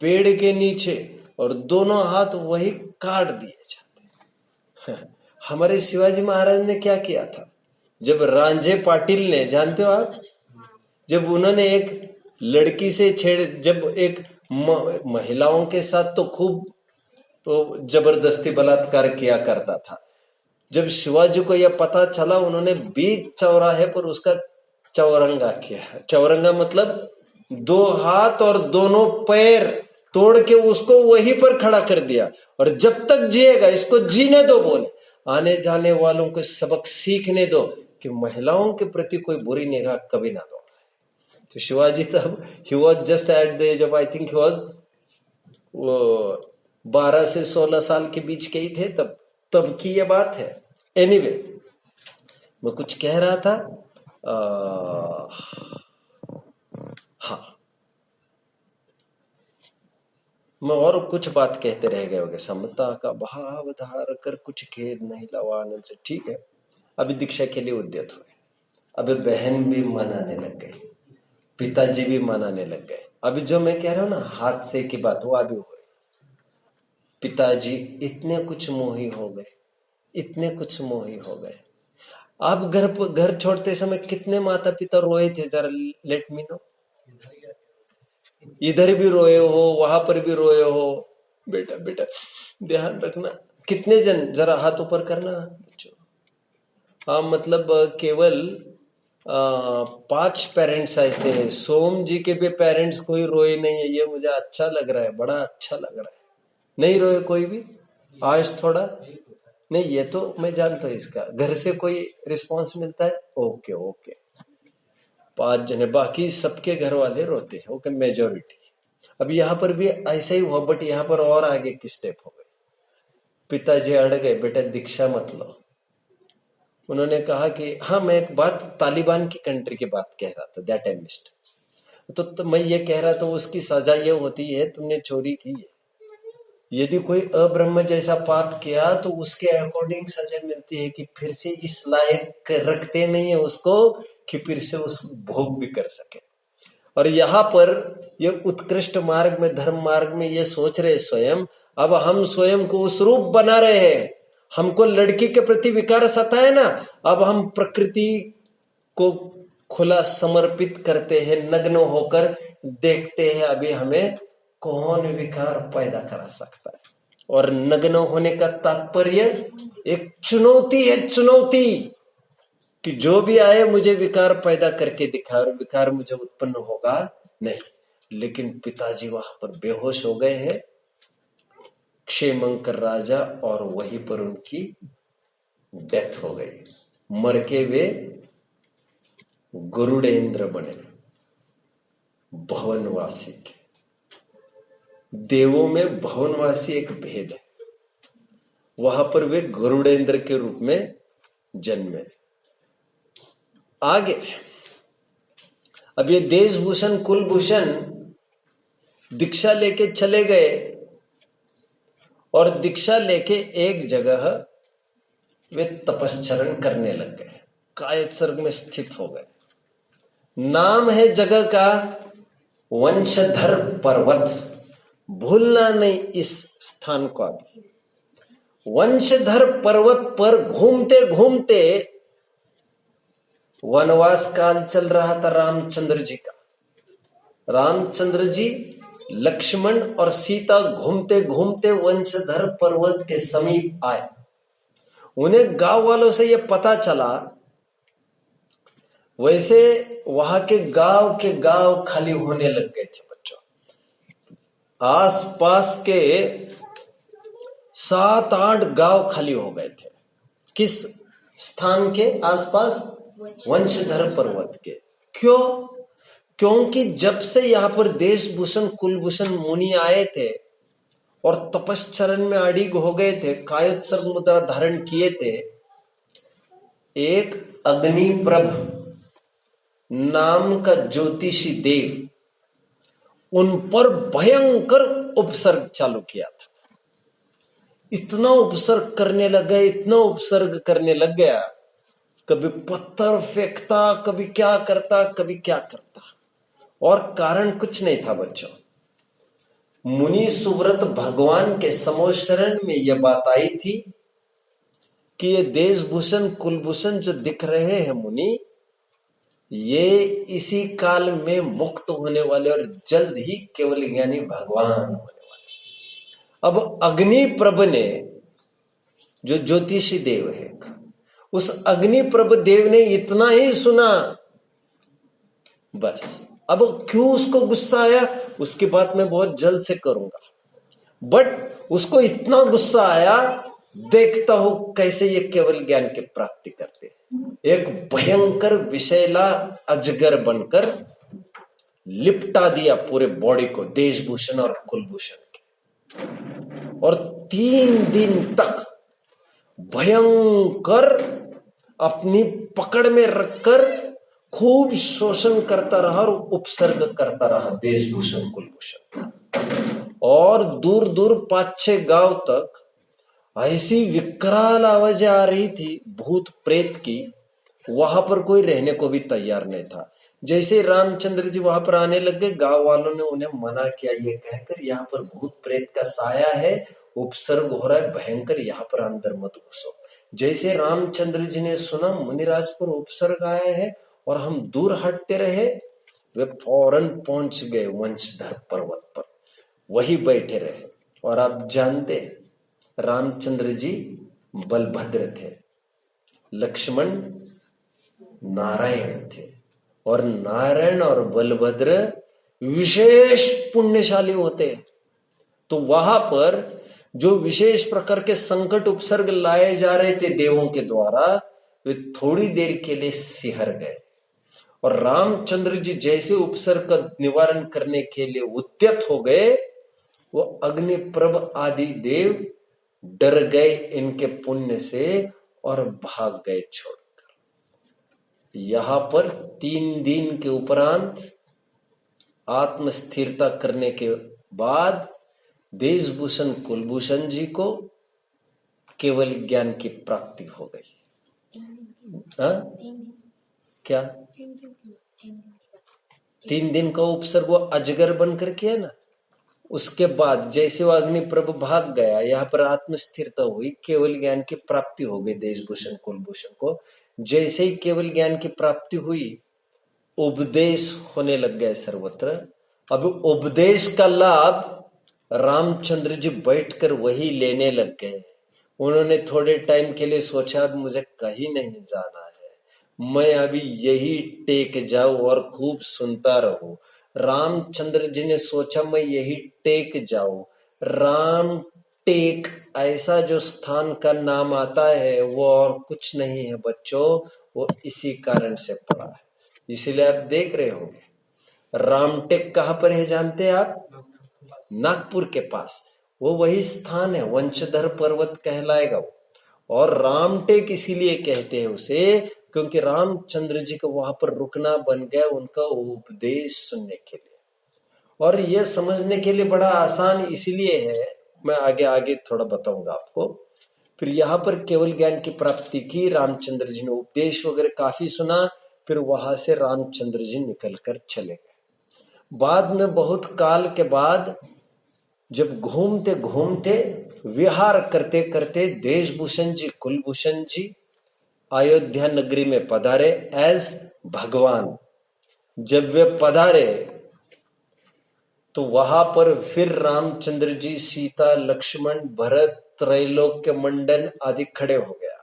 पेड़ के नीचे, और दोनों हाथ वही काट दिए जाते हैं। हमारे शिवाजी महाराज ने क्या किया था, जब रांझे पाटिल ने, जानते हो आप, जब उन्होंने एक लड़की से जब एक महिलाओं के साथ तो खूब तो जबरदस्ती बलात्कार किया करता था, जब शिवाजी को यह पता चला, उन्होंने बीच चौराहे पर उसका चौरंगा किया। चौरंगा मतलब दो हाथ और दोनों पैर तोड़ के उसको वहीं पर खड़ा कर दिया, और जब तक जिएगा इसको जीने दो बोले, आने जाने वालों को सबक सीखने दो कि महिलाओं के प्रति कोई बुरी निगाह कभी ना दो। तो शिवाजी तब he was just at the age of, I think he was 12 से 16 साल के बीच के ही थे तब की ये बात है। एनीवे, मैं कुछ कह रहा था। हाँ, मैं और कुछ बात कहते रह गए होंगे। समता का भाव धार कर कुछ खेद नहीं लवा आनंद से, ठीक है। अभी दीक्षा के लिए उद्यत हुए, अभी बहन भी मनाने लग गई, पिताजी भी मनाने लग गए। अभी जो मैं कह रहा हूं ना हादसे की बात, वो अभी हुई। पिताजी इतने कुछ मोही हो गए, इतने कुछ मोही हो गए। आप घर छोड़ते समय कितने माता पिता रोए थे, जरा लेट मी नो। इधर भी रोए हो, वहां पर भी रोए हो, बेटा बेटा ध्यान रखना। कितने जन, जरा हाथ ऊपर करना बच्चों। हाँ, मतलब केवल 5 पेरेंट्स ऐसे हैं। सोम जी के भी पेरेंट्स कोई रोए नहीं है, ये मुझे अच्छा लग रहा है, बड़ा अच्छा लग रहा है। नहीं रोए कोई भी आज? थोड़ा नहीं, ये तो मैं जानता हूँ इसका। घर से कोई रिस्पॉन्स मिलता है? ओके ओके, 5 जने, बाकी सबके घर वाले रोते हैं। Okay, majority. अब यहाँ पर भी ऐसा ही हुआ, बट यहाँ पर और आगे की स्टेप हो गई। पिताजी अड़ गए, बेटा दीक्षा मत लो। उन्होंने कहा कि हाँ, मैं एक बात तालिबान की कंट्री की बात कह रहा था, दैट आई मिस्ड। तो मैं ये कह रहा था उसकी सजा ये होती है, तुमने चोरी की है, यदि कोई अब्रह्म जैसा पाप किया तो उसके अकॉर्डिंग सजा मिलती है कि फिर से इस लायक रखते नहीं है उसको कि फिर से उस भोग भी कर सके। और यहाँ पर ये उत्कृष्ट मार्ग में, धर्म मार्ग में ये सोच रहे स्वयं, अब हम स्वयं को उस रूप बना रहे हैं। हमको लड़की के प्रति विकार सताए ना, अब हम प्रकृति को खुला समर्पित करते हैं, नग्न होकर देखते हैं अभी हमें कौन विकार पैदा करा सकता है। और नग्न होने का तात्पर्य एक चुनौती है, चुनौती, कि जो भी आए मुझे विकार पैदा करके दिखा, और विकार मुझे उत्पन्न होगा नहीं। लेकिन पिताजी वहां पर बेहोश हो गए हैं, क्षेमंकर राजा, और वहीं पर उनकी डेथ हो गई। मर के वे गरुड़ेंद्र बने, भवनवासी के। देवों में भवनवासी एक भेद है, वहां पर वे गरुड़ेंद्र के रूप में जन्मे। आगे अब ये देशभूषण कुलभूषण दीक्षा लेके चले गए और दीक्षा लेके एक जगह वे तपश्चरण करने लग गए, कायद सर्ग में स्थित हो गए। नाम है जगह का वंशधर पर्वत, भूलना नहीं इस स्थान को। अभी वंशधर पर्वत पर घूमते घूमते, वनवास काल चल रहा था रामचंद्र जी का। रामचंद्र जी, लक्ष्मण और सीता घूमते घूमते वंशधर पर्वत के समीप आए। उन्हें गांव वालों से यह पता चला, वैसे वहां के गांव खाली होने लग गए थे बच्चों। आसपास के 7-8 गांव खाली हो गए थे। किस स्थान के आसपास? वंशधर पर्वत के। क्यों? क्योंकि जब से यहां पर देशभूषण कुलभूषण मुनि आए थे और तपश्चरण में अड़िग हो गए थे, कायद सर्ग मुद्रा धारण किए थे, एक अग्निप्रभ नाम का ज्योतिषी देव उन पर भयंकर उपसर्ग चालू किया था। इतना उपसर्ग करने लग गए, इतना उपसर्ग करने लग गया, कभी पत्थर फेंकता, कभी क्या करता, कभी क्या करता, और कारण कुछ नहीं था बच्चों। मुनि सुव्रत भगवान के समोशरण में यह बात आई थी कि ये देशभूषण कुलभूषण जो दिख रहे हैं मुनि, ये इसी काल में मुक्त होने वाले और जल्द ही केवल ज्ञानी भगवान होने वाले। अब अग्निप्रभ ने, जो ज्योतिषी देव है, उस अग्निप्रभ देव ने इतना ही सुना, बस। अब क्यों उसको गुस्सा आया उसकी बात मैं बहुत जल्द से करूंगा, बट उसको इतना गुस्सा आया, देखता हूं कैसे ये केवल ज्ञान की प्राप्ति करते हैं। एक भयंकर विषैला अजगर बनकर लिपटा दिया पूरे बॉडी को, देशभूषण और कुलभूषण के, और 3 दिन तक भयंकर अपनी पकड़ में रखकर खूब शोषण करता रहा और उपसर्ग करता रहा देशभूषण कुलभूषण। और दूर दूर 5-6 गांव तक ऐसी विकराल आवाजें आ रही थी भूत प्रेत की, वहां पर कोई रहने को भी तैयार नहीं था। जैसे रामचंद्र जी वहां पर आने लग गए, गांव वालों ने उन्हें मना किया, ये कहकर यहाँ पर भूत प्रेत का साया है, उपसर्ग हो रहा है भयंकर, यहाँ पर अंदर मत घुसो। जैसे रामचंद्र जी ने सुना मुनिराज पर उपसर्ग आया है और हम दूर हटते रहे, वे फौरन पहुंच गए वंशधर पर्वत पर, वही बैठे रहे। और आप जानते, रामचंद्र जी बलभद्र थे, लक्ष्मण नारायण थे, और नारायण और बलभद्र विशेष पुण्यशाली होते। तो वहां पर जो विशेष प्रकार के संकट उपसर्ग लाए जा रहे थे देवों के द्वारा, वे थोड़ी देर के लिए सिहर गए। और रामचंद्र जी जैसे उपसर्ग का निवारण करने के लिए उद्यत हो गए, वो अग्निप्रभ आदि देव डर गए इनके पुण्य से और भाग गए छोड़कर। यहां पर 3 दिन के उपरांत आत्म स्थिरता करने के बाद देशभूषण कुलभूषण जी को केवल ज्ञान की प्राप्ति हो गई। क्या 3 दिन का उपसर्ग वो अजगर बनकर किया ना, उसके बाद जैसे वो अग्निप्रभ भाग गया, यहाँ पर आत्म स्थिरता हुई, केवल ज्ञान की प्राप्ति हो गई देशभूषण कुलभूषण को। जैसे ही केवल ज्ञान की प्राप्ति हुई, उपदेश होने लग गए सर्वत्र। अब उपदेश का लाभ रामचंद्र जी बैठकर वही लेने लग गए। उन्होंने थोड़े टाइम के लिए सोचा, अब मुझे कहीं नहीं जाना है, मैं अभी यही टेक जाऊं और खूब सुनता रहूं। रामचंद्र जी ने सोचा, मैं यही टेक जाऊं। राम टेक ऐसा जो स्थान का नाम आता है वो और कुछ नहीं है बच्चों, वो इसी कारण से पड़ा है। इसीलिए आप देख रहे होंगे रामटेक कहां पर है जानते हैं आप? नागपुर के पास। वो वही स्थान है, वंशधर पर्वत कहलाएगा वो। और रामटेक इसीलिए कहते हैं उसे, क्योंकि रामचंद्र जी को वहां पर रुकना बन गया उनका उपदेश सुनने के लिए। और यह समझने के लिए बड़ा आसान इसलिए है, मैं आगे आगे थोड़ा बताऊंगा आपको। फिर यहाँ पर केवल ज्ञान की प्राप्ति की, रामचंद्र जी ने उपदेश वगैरह काफी सुना, फिर वहां से रामचंद्र जी निकल कर चले गए। बाद में बहुत काल के बाद जब घूमते घूमते विहार करते करते देशभूषण जी, कुलभूषण जी अयोध्या नगरी में पधारे एज भगवान। जब वे पधारे तो वहां पर फिर रामचंद्र जी, सीता, लक्ष्मण, भरत, त्रैलोक्य मंडन आदि खड़े हो गया।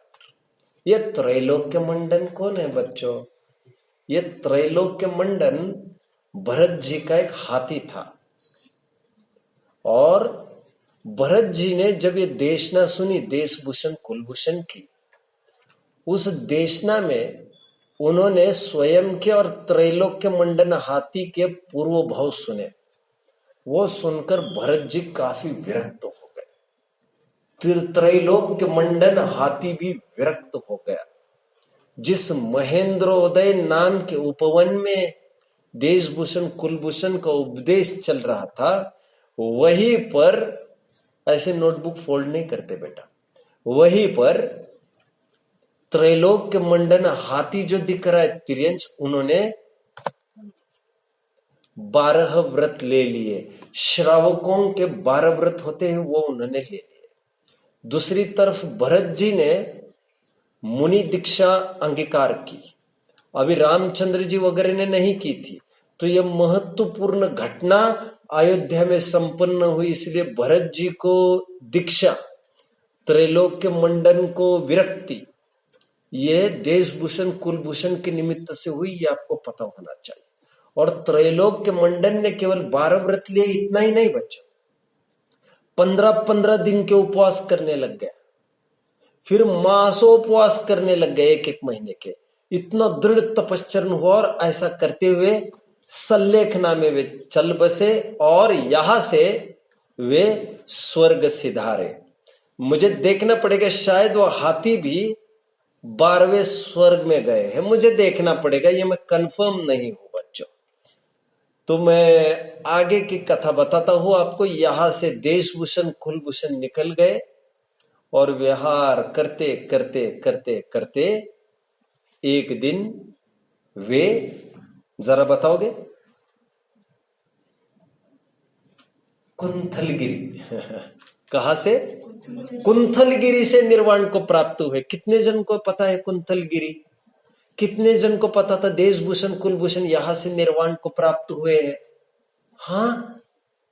ये त्रैलोक्य मंडन कौन है बच्चों? ये त्रैलोक्य मंडन भरत जी का एक हाथी था। और भरत जी ने जब ये देशना सुनी देशभूषण कुलभूषण की, उस देशना में उन्होंने स्वयं के और त्रैलोक्य मंडन हाथी के पूर्व भाव सुने। वो सुनकर भरत जी काफी विरक्त हो गए। त्रैलोक्य मंडन हाथी भी विरक्त हो गया। जिस महेंद्रोदय नाम के उपवन में देशभूषण कुलभूषण का उपदेश चल रहा था, वहीं पर, ऐसे नोटबुक फोल्ड नहीं करते बेटा, वहीं पर त्रैलोक्य मंडन हाथी जो दिख रहा है तिर्यंच, उन्होंने 12 व्रत ले लिए। श्रावकों के 12 व्रत होते हैं, वो उन्होंने ले लिए। दूसरी तरफ भरत जी ने मुनि दीक्षा अंगीकार की, अभी रामचंद्र जी वगैरह ने नहीं की थी। तो यह महत्वपूर्ण घटना अयोध्या में संपन्न हुई, इसलिए भरत जी को दीक्षा, त्रैलोक्य मंडन को विरक्ति, यह देशभूषण कुलभूषण के निमित्त से हुई, ये आपको पता होना चाहिए। और त्रैलोक्य मंडन ने केवल 12 व्रत लिए, इतना ही नहीं बच्चों, 15-15 दिन के उपवास करने लग गया। फिर मासोपवास करने लग गए, एक एक महीने के। इतना दृढ़ तपश्चर्य हुआ और ऐसा करते हुए सल्लेखना में वे चल बसे और यहां से वे स्वर्ग सिधारे। मुझे देखना पड़ेगा, शायद वो हाथी भी 12वें स्वर्ग में गए हैं, मुझे देखना पड़ेगा, ये मैं कंफर्म नहीं हूं बच्चों। तो मैं आगे की कथा बताता हूं आपको। यहां से देशभूषण कुलभूषण निकल गए और विहार करते करते करते करते एक दिन वे, जरा बताओगे, कुंथलगिरी कहां से? कुंथलगिरी से निर्वाण को प्राप्त हुए। कितने जन को पता है कुंथलगिरी? कितने जन को पता था देशभूषण कुलभूषण यहां से निर्वाण को प्राप्त हुए हैं? हाँ,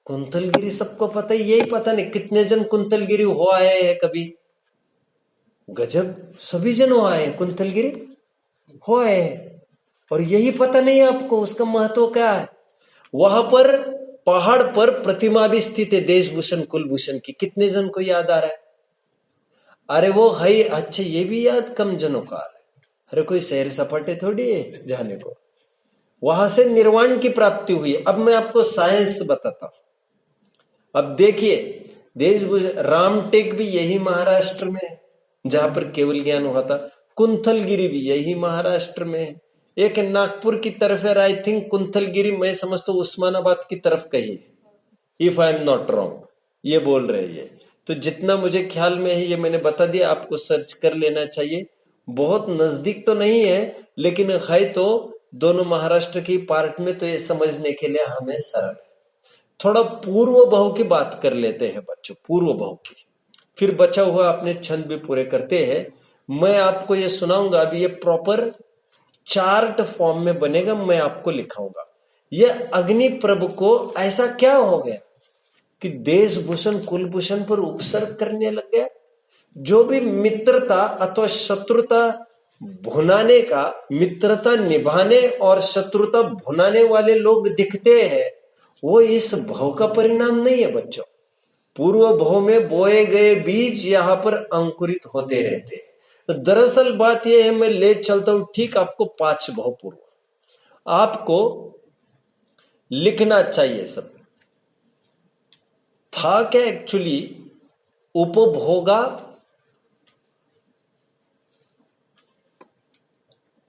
कुंथलगिरी सबको पता है, यही पता नहीं कितने जन कुंथलगिरी हो आए हैं कभी। गजब, सभी जन हो आए हैं, कुंथलगिरी हो आए हैं, और यही पता नहीं आपको उसका महत्व क्या है। वहां पर पहाड़ पर प्रतिमा भी स्थित है देशभूषण कुलभूषण की। कितने जन को याद आ रहा है? अरे वो है, अच्छा ये भी याद कम जनों का आ रहा है। अरे कोई सैर सपाटे थोड़ी है जाने को। वहां से निर्वाण की प्राप्ति हुई। अब मैं आपको साइंस बताता हूं। अब देखिए, देशभूषण रामटेक भी यही महाराष्ट्र में है जहां पर केवल ज्ञान हुआ था। कुंथलगिरी भी यही महाराष्ट्र में है। एक नागपुर की तरफ है, आई थिंक कुंथलगिरी मैं समझता हूं उस्मानाबाद की तरफ कही है, if I am not wrong, ये बोल रहे हैं। तो जितना मुझे ख्याल में है ये मैंने बता दिया, आपको सर्च कर लेना चाहिए। बहुत नजदीक तो नहीं है, लेकिन है तो दोनों महाराष्ट्र की पार्ट में, तो ये समझने के लिए हमें सरल है। थोड़ा पूर्व भाव की बात कर लेते हैं बच्चों, पूर्व भाव की, फिर बचा हुआ अपने छंद भी पूरे करते हैं। मैं आपको ये सुनाऊंगा, अभी ये प्रॉपर चार्ट फॉर्म में बनेगा, मैं आपको लिखाऊंगा। ये अग्नि प्रभु को ऐसा क्या हो गया कि देशभूषण कुलभूषण पर उपसर्ग करने लग गया। जो भी मित्रता अथवा शत्रुता भुनाने का, मित्रता निभाने और शत्रुता भुनाने वाले लोग दिखते हैं, वो इस भाव का परिणाम नहीं है बच्चों। पूर्व भाव में बोए गए बीज यहां पर अंकुरित होते रहते हैं। तो दरअसल बात यह है, मैं ले चलता हूं ठीक आपको 5 भाव पूर्व, आपको लिखना चाहिए सब। था क्या एक्चुअली? उपभोगा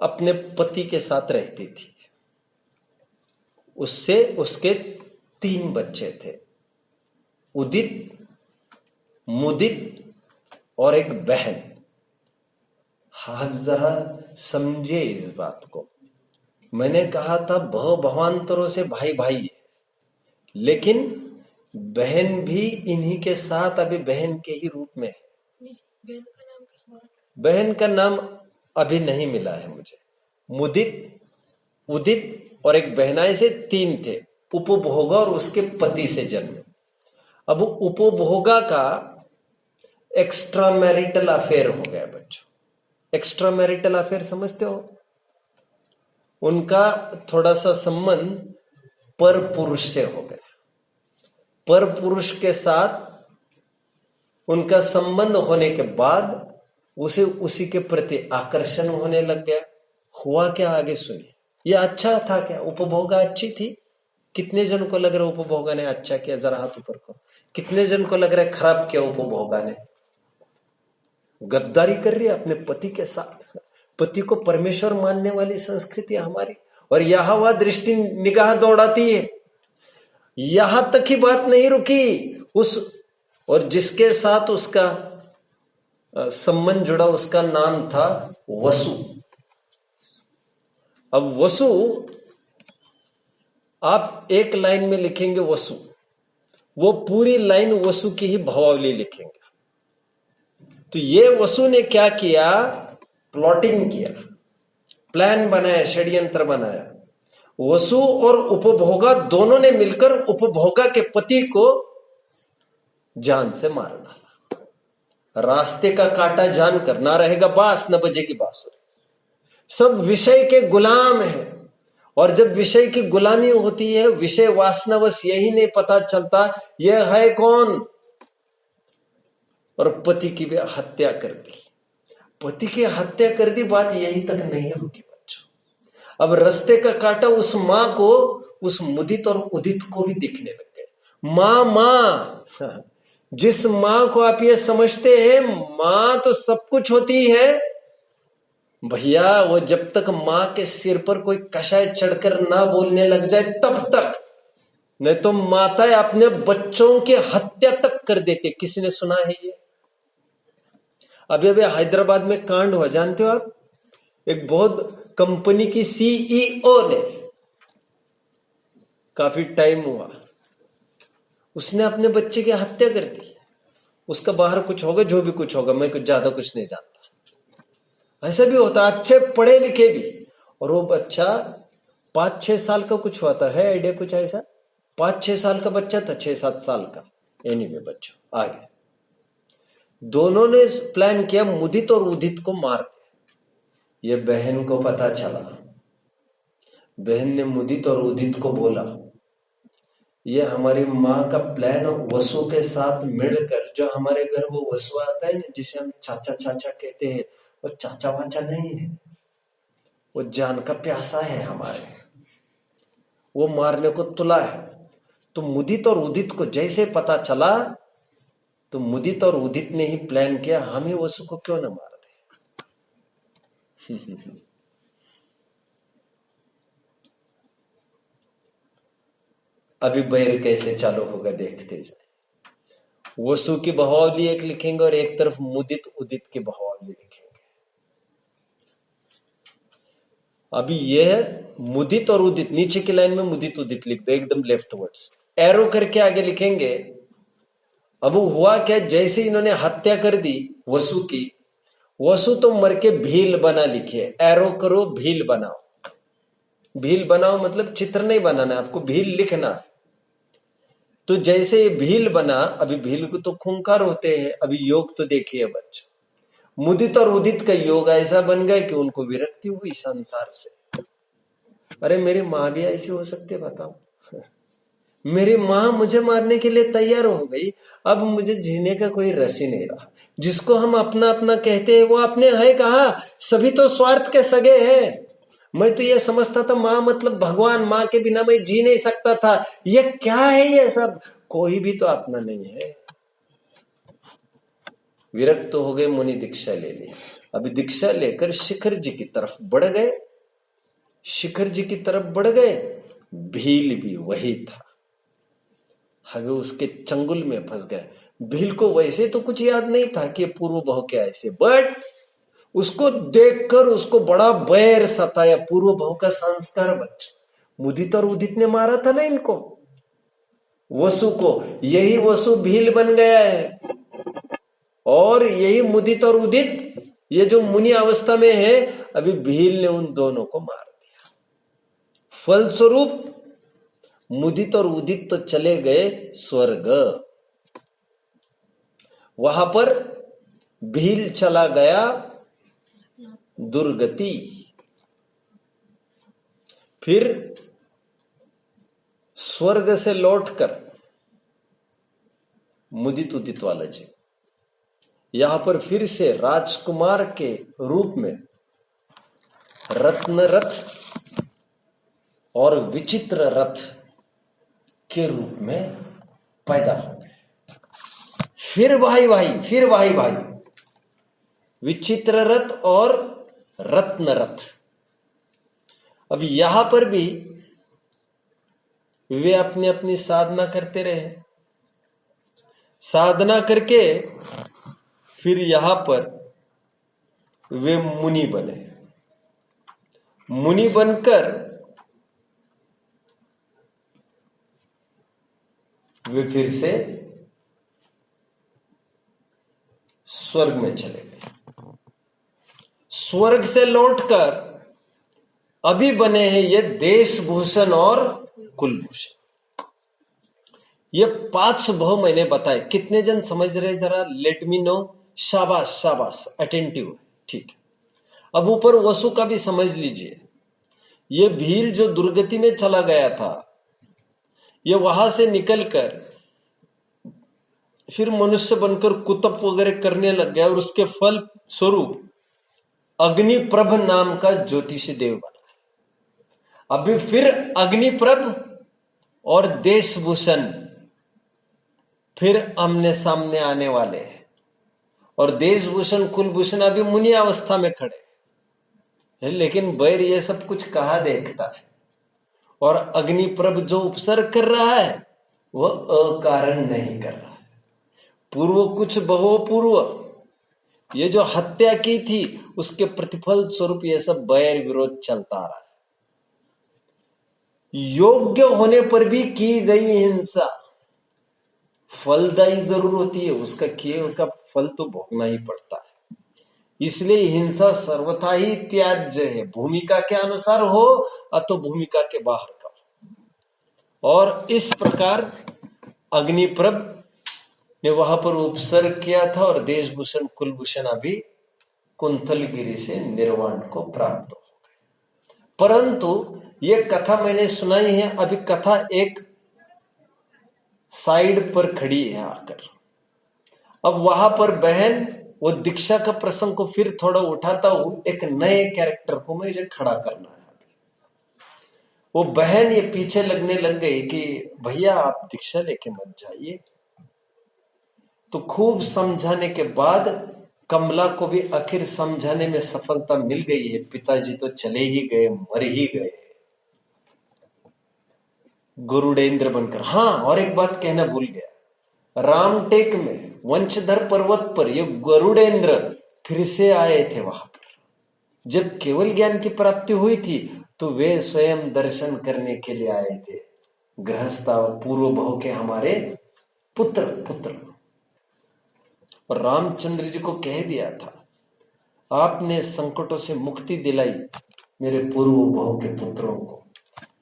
अपने पति के साथ रहती थी। उससे उसके 3 बच्चे थे, उदित, मुदित और एक बहन। आप जरा समझे इस बात को। मैंने कहा था भवांतरों से भाई भाई है, लेकिन बहन भी इन्हीं के साथ अभी बहन के ही रूप में है। बहन का नाम अभी नहीं मिला है मुझे। मुदित, उदित और एक बहनाई से 3 थे। उपभोगा और उसके पति से जन्म। अब उपभोगा का एक्स्ट्रा मैरिटल अफेयर हो गया बच्चों। एक्स्ट्रा मैरिटल अफेयर समझते हो? उनका थोड़ा सा संबंध पर पुरुष से हो गया। पर पुरुष के साथ उनका संबंध होने के बाद उसे उसी के प्रति आकर्षण होने लग गया। हुआ क्या आगे सुनिए। यह अच्छा था क्या? उपभोगा अच्छी थी? कितने जन को लग रहा है उपभोगा ने अच्छा किया? जरा हाथ ऊपर करो। कितने जन को लग रहा है खराब किया उपभोगा ने? गद्दारी कर रही है अपने पति के साथ। पति को परमेश्वर मानने वाली संस्कृति हमारी, और यहां वह दृष्टि निगाह दौड़ाती है। यहां तक ही बात नहीं रुकी। और जिसके साथ उसका संबंध जुड़ा उसका नाम था वसु। अब वसु आप एक लाइन में लिखेंगे वसु, वो पूरी लाइन वसु की ही भावावली लिखेंगे। तो ये वसु ने क्या किया? प्लॉटिंग किया, प्लान बनाया, षड्यंत्र बनाया। वसु और उपभोगा दोनों ने मिलकर उपभोगा के पति को जान से मार डाला। रास्ते का काटा जानकर, ना रहेगा बांस न बजेगी बांसुरी। सब विषय के गुलाम है, और जब विषय की गुलामी होती है, विषय वासनावश यही नहीं पता चलता यह है कौन। और पति की भी हत्या कर दी। पति की हत्या कर दी, बात यही तक नहीं रुकी बच्चों। अब रास्ते का काटा उस मां को, उस मुदित और उदित को भी दिखने लग गए। मां, जिस मां को आप ये समझते हैं मां तो सब कुछ होती है, भैया वो जब तक मां के सिर पर कोई कषाय चढ़कर ना बोलने लग जाए तब तक। नहीं तो माताएं अपने बच्चों की हत्या तक कर देते। किसी ने सुना है ये? अभी अभी हैदराबाद में कांड हुआ, जानते हो आप? एक बहुत कंपनी की सीईओ ने, काफी टाइम हुआ, उसने अपने बच्चे की हत्या कर दी। उसका बाहर कुछ होगा, जो भी कुछ होगा, मैं कुछ ज्यादा कुछ नहीं जानता। ऐसा भी होता, अच्छे पढ़े लिखे भी। और वो बच्चा 5-6 साल का कुछ हुआ था, है आइडिया कुछ ऐसा? 5-6 साल का बच्चा था, 6-7 साल का। एनीवे बच्चों आगे दोनों ने प्लान किया मुदित और उदित को मार दे। ये बहन को पता चला। बहन ने मुदित और उदित को बोला, ये हमारी माँ का प्लान वसु के साथ मिलकर, जो हमारे घर वो वसु आता है ना, जिसे हम चाचा चाचा कहते हैं, वो चाचा वाचा नहीं है, वो जान का प्यासा है हमारे, वो मारने को तुला है। तो मुदित और उदित को जैसे पता चला, तो मुदित और उदित ने ही प्लान किया, हम ही वसु को क्यों ना मार दे। अभी बैर कैसे चालू होगा देखते जाए। वसु की बहावली एक लिखेंगे और एक तरफ मुदित उदित की बहावली लिखेंगे। अभी यह मुदित और उदित, नीचे की लाइन में मुदित उदित लिख दो, एकदम लेफ्ट वर्ड्स, एरो करके आगे लिखेंगे। अब हुआ क्या, जैसे इन्होंने हत्या कर दी वसु की, वसु तो मर के भील बना लिखे, एरो करो भील बनाओ। भील बनाओ मतलब चित्र नहीं बनाना, आपको भील लिखना। तो जैसे ये भील बना, अभी भील को तो खूंखार होते हैं। अभी योग तो देखिए बच्चों, मुदित और उदित का योग ऐसा बन गया कि उनको विरक्ति हुई संसार से। अरे मेरी मां भी ऐसी हो सकती है बताओ? मेरी मां मुझे मारने के लिए तैयार हो गई, अब मुझे जीने का कोई रस ही नहीं रहा। जिसको हम अपना अपना कहते हैं वो अपने है कहा, सभी तो स्वार्थ के सगे हैं। मैं तो ये समझता था मां मतलब भगवान, मां के बिना मैं जी नहीं सकता था। ये क्या है ये सब? कोई भी तो अपना नहीं है। विरक्त हो गए, मुनि दीक्षा ले ली। अभी दीक्षा लेकर शिखर जी की तरफ बढ़ गए। शिखर जी की तरफ बढ़ गए, भील भी वही था। हवे उसके चंगुल में फंस गए। भील को वैसे तो कुछ याद नहीं था कि पूर्व भाव क्या ऐसे, बट उसको देखकर उसको बड़ा बैर सताया। पूर्व भाव का संस्कार बच्चा, मुदित और उदित ने मारा था ना इनको, वसु को। यही वसु भील बन गया है, और यही मुदित और उदित, ये जो मुनि अवस्था में है, अभी भील ने उन दोनों को मार दिया। फलस्वरूप मुदित और उदित तो चले गए स्वर्ग, वहां पर भील चला गया दुर्गति। फिर स्वर्ग से लौटकर मुदित उदित वाला जी यहां पर फिर से राजकुमार के रूप में रत्न रथ और विचित्र रथ के रूप में पैदा हो गए। फिर भाई भाई, विचित्र रथ और रत्न रथ। अब यहां पर भी वे अपनी अपनी साधना करते रहे। साधना करके फिर यहां पर वे मुनि बने। मुनि बनकर वे फिर से स्वर्ग में चले गए। स्वर्ग से लौटकर अभी बने हैं ये देशभूषण और कुलभूषण। ये 5 भाव मैंने बताए। कितने जन समझ रहे जरा लेट मी नो। शाबाश शाबाश, अटेंटिव, ठीक है। अब ऊपर वसु का भी समझ लीजिए। ये भील जो दुर्गति में चला गया था, ये वहां से निकलकर फिर मनुष्य बनकर कुतप वगैरह करने लग गया, और उसके फल स्वरूप अग्निप्रभ नाम का ज्योतिषी देव बना। अभी फिर अग्निप्रभ और देशभूषण फिर आमने सामने आने वाले हैं, और देशभूषण कुलभूषण अभी मुनि अवस्था में खड़े हैं। लेकिन बैर ये सब कुछ कहा देखता है, और अग्निप्रभ जो उपसर्ग कर रहा है वह अकारण नहीं कर रहा है। पूर्व कुछ बहो पूर्व, ये जो हत्या की थी उसके प्रतिफल स्वरूप ये सब बैर विरोध चलता रहा है। योग्य होने पर भी की गई हिंसा फलदायी जरूर होती है, उसका किए का फल तो भोगना ही पड़ता है। इसलिए हिंसा सर्वथा ही त्याज्य है, भूमिका के अनुसार हो अथवा भूमिका के बाहर का हो। और इस प्रकार अग्निप्रभ ने वहां पर उपसर्ग किया था, और देशभूषण कुलभूषण अभी कुंथलगिरी से निर्वाण को प्राप्त हो गए। परंतु ये कथा मैंने सुनाई है, अभी कथा एक साइड पर खड़ी है आकर। अब वहां पर बहन वो दीक्षा का प्रसंग को फिर थोड़ा उठाता हूं, एक नए कैरेक्टर को मुझे खड़ा करना है। वो बहन ये पीछे लगने लग गई कि भैया आप दीक्षा लेके मत जाइए। तो खूब समझाने के बाद कमला को भी आखिर समझाने में सफलता मिल गई है। पिताजी तो चले ही गए, मर ही गए गुरुडेंद्र बनकर। हाँ, और एक बात कहना भूल गया, रामटेक में वंशधर पर्वत पर ये गरुडेंद्र फिर से आए थे। वहां पर जब केवल ज्ञान की प्राप्ति हुई थी तो वे स्वयं दर्शन करने के लिए आए थे। गृहस्था पूर्व भाव के हमारे पुत्र और रामचंद्र जी को कह दिया था, आपने संकटों से मुक्ति दिलाई मेरे पूर्व भाव के पुत्रों को,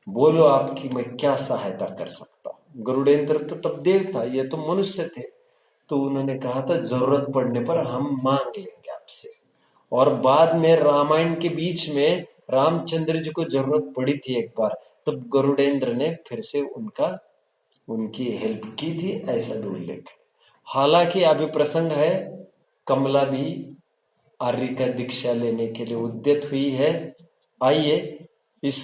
बोलो आपकी मैं क्या सहायता कर सकता हूं। गरुडेंद्र तो तब देव था, ये तो मनुष्य थे। तो उन्होंने कहा था जरूरत पड़ने पर हम मांग लेंगे आपसे। और बाद में रामायण के बीच में रामचंद्र जी को जरूरत पड़ी थी एक बार, तब गरुडेंद्र ने फिर से उनकी हेल्प की थी, ऐसा भी उल्लेख है। हालांकि अभी प्रसंग है, कमला भी आर्य का दीक्षा लेने के लिए उद्यत हुई है। आइए इस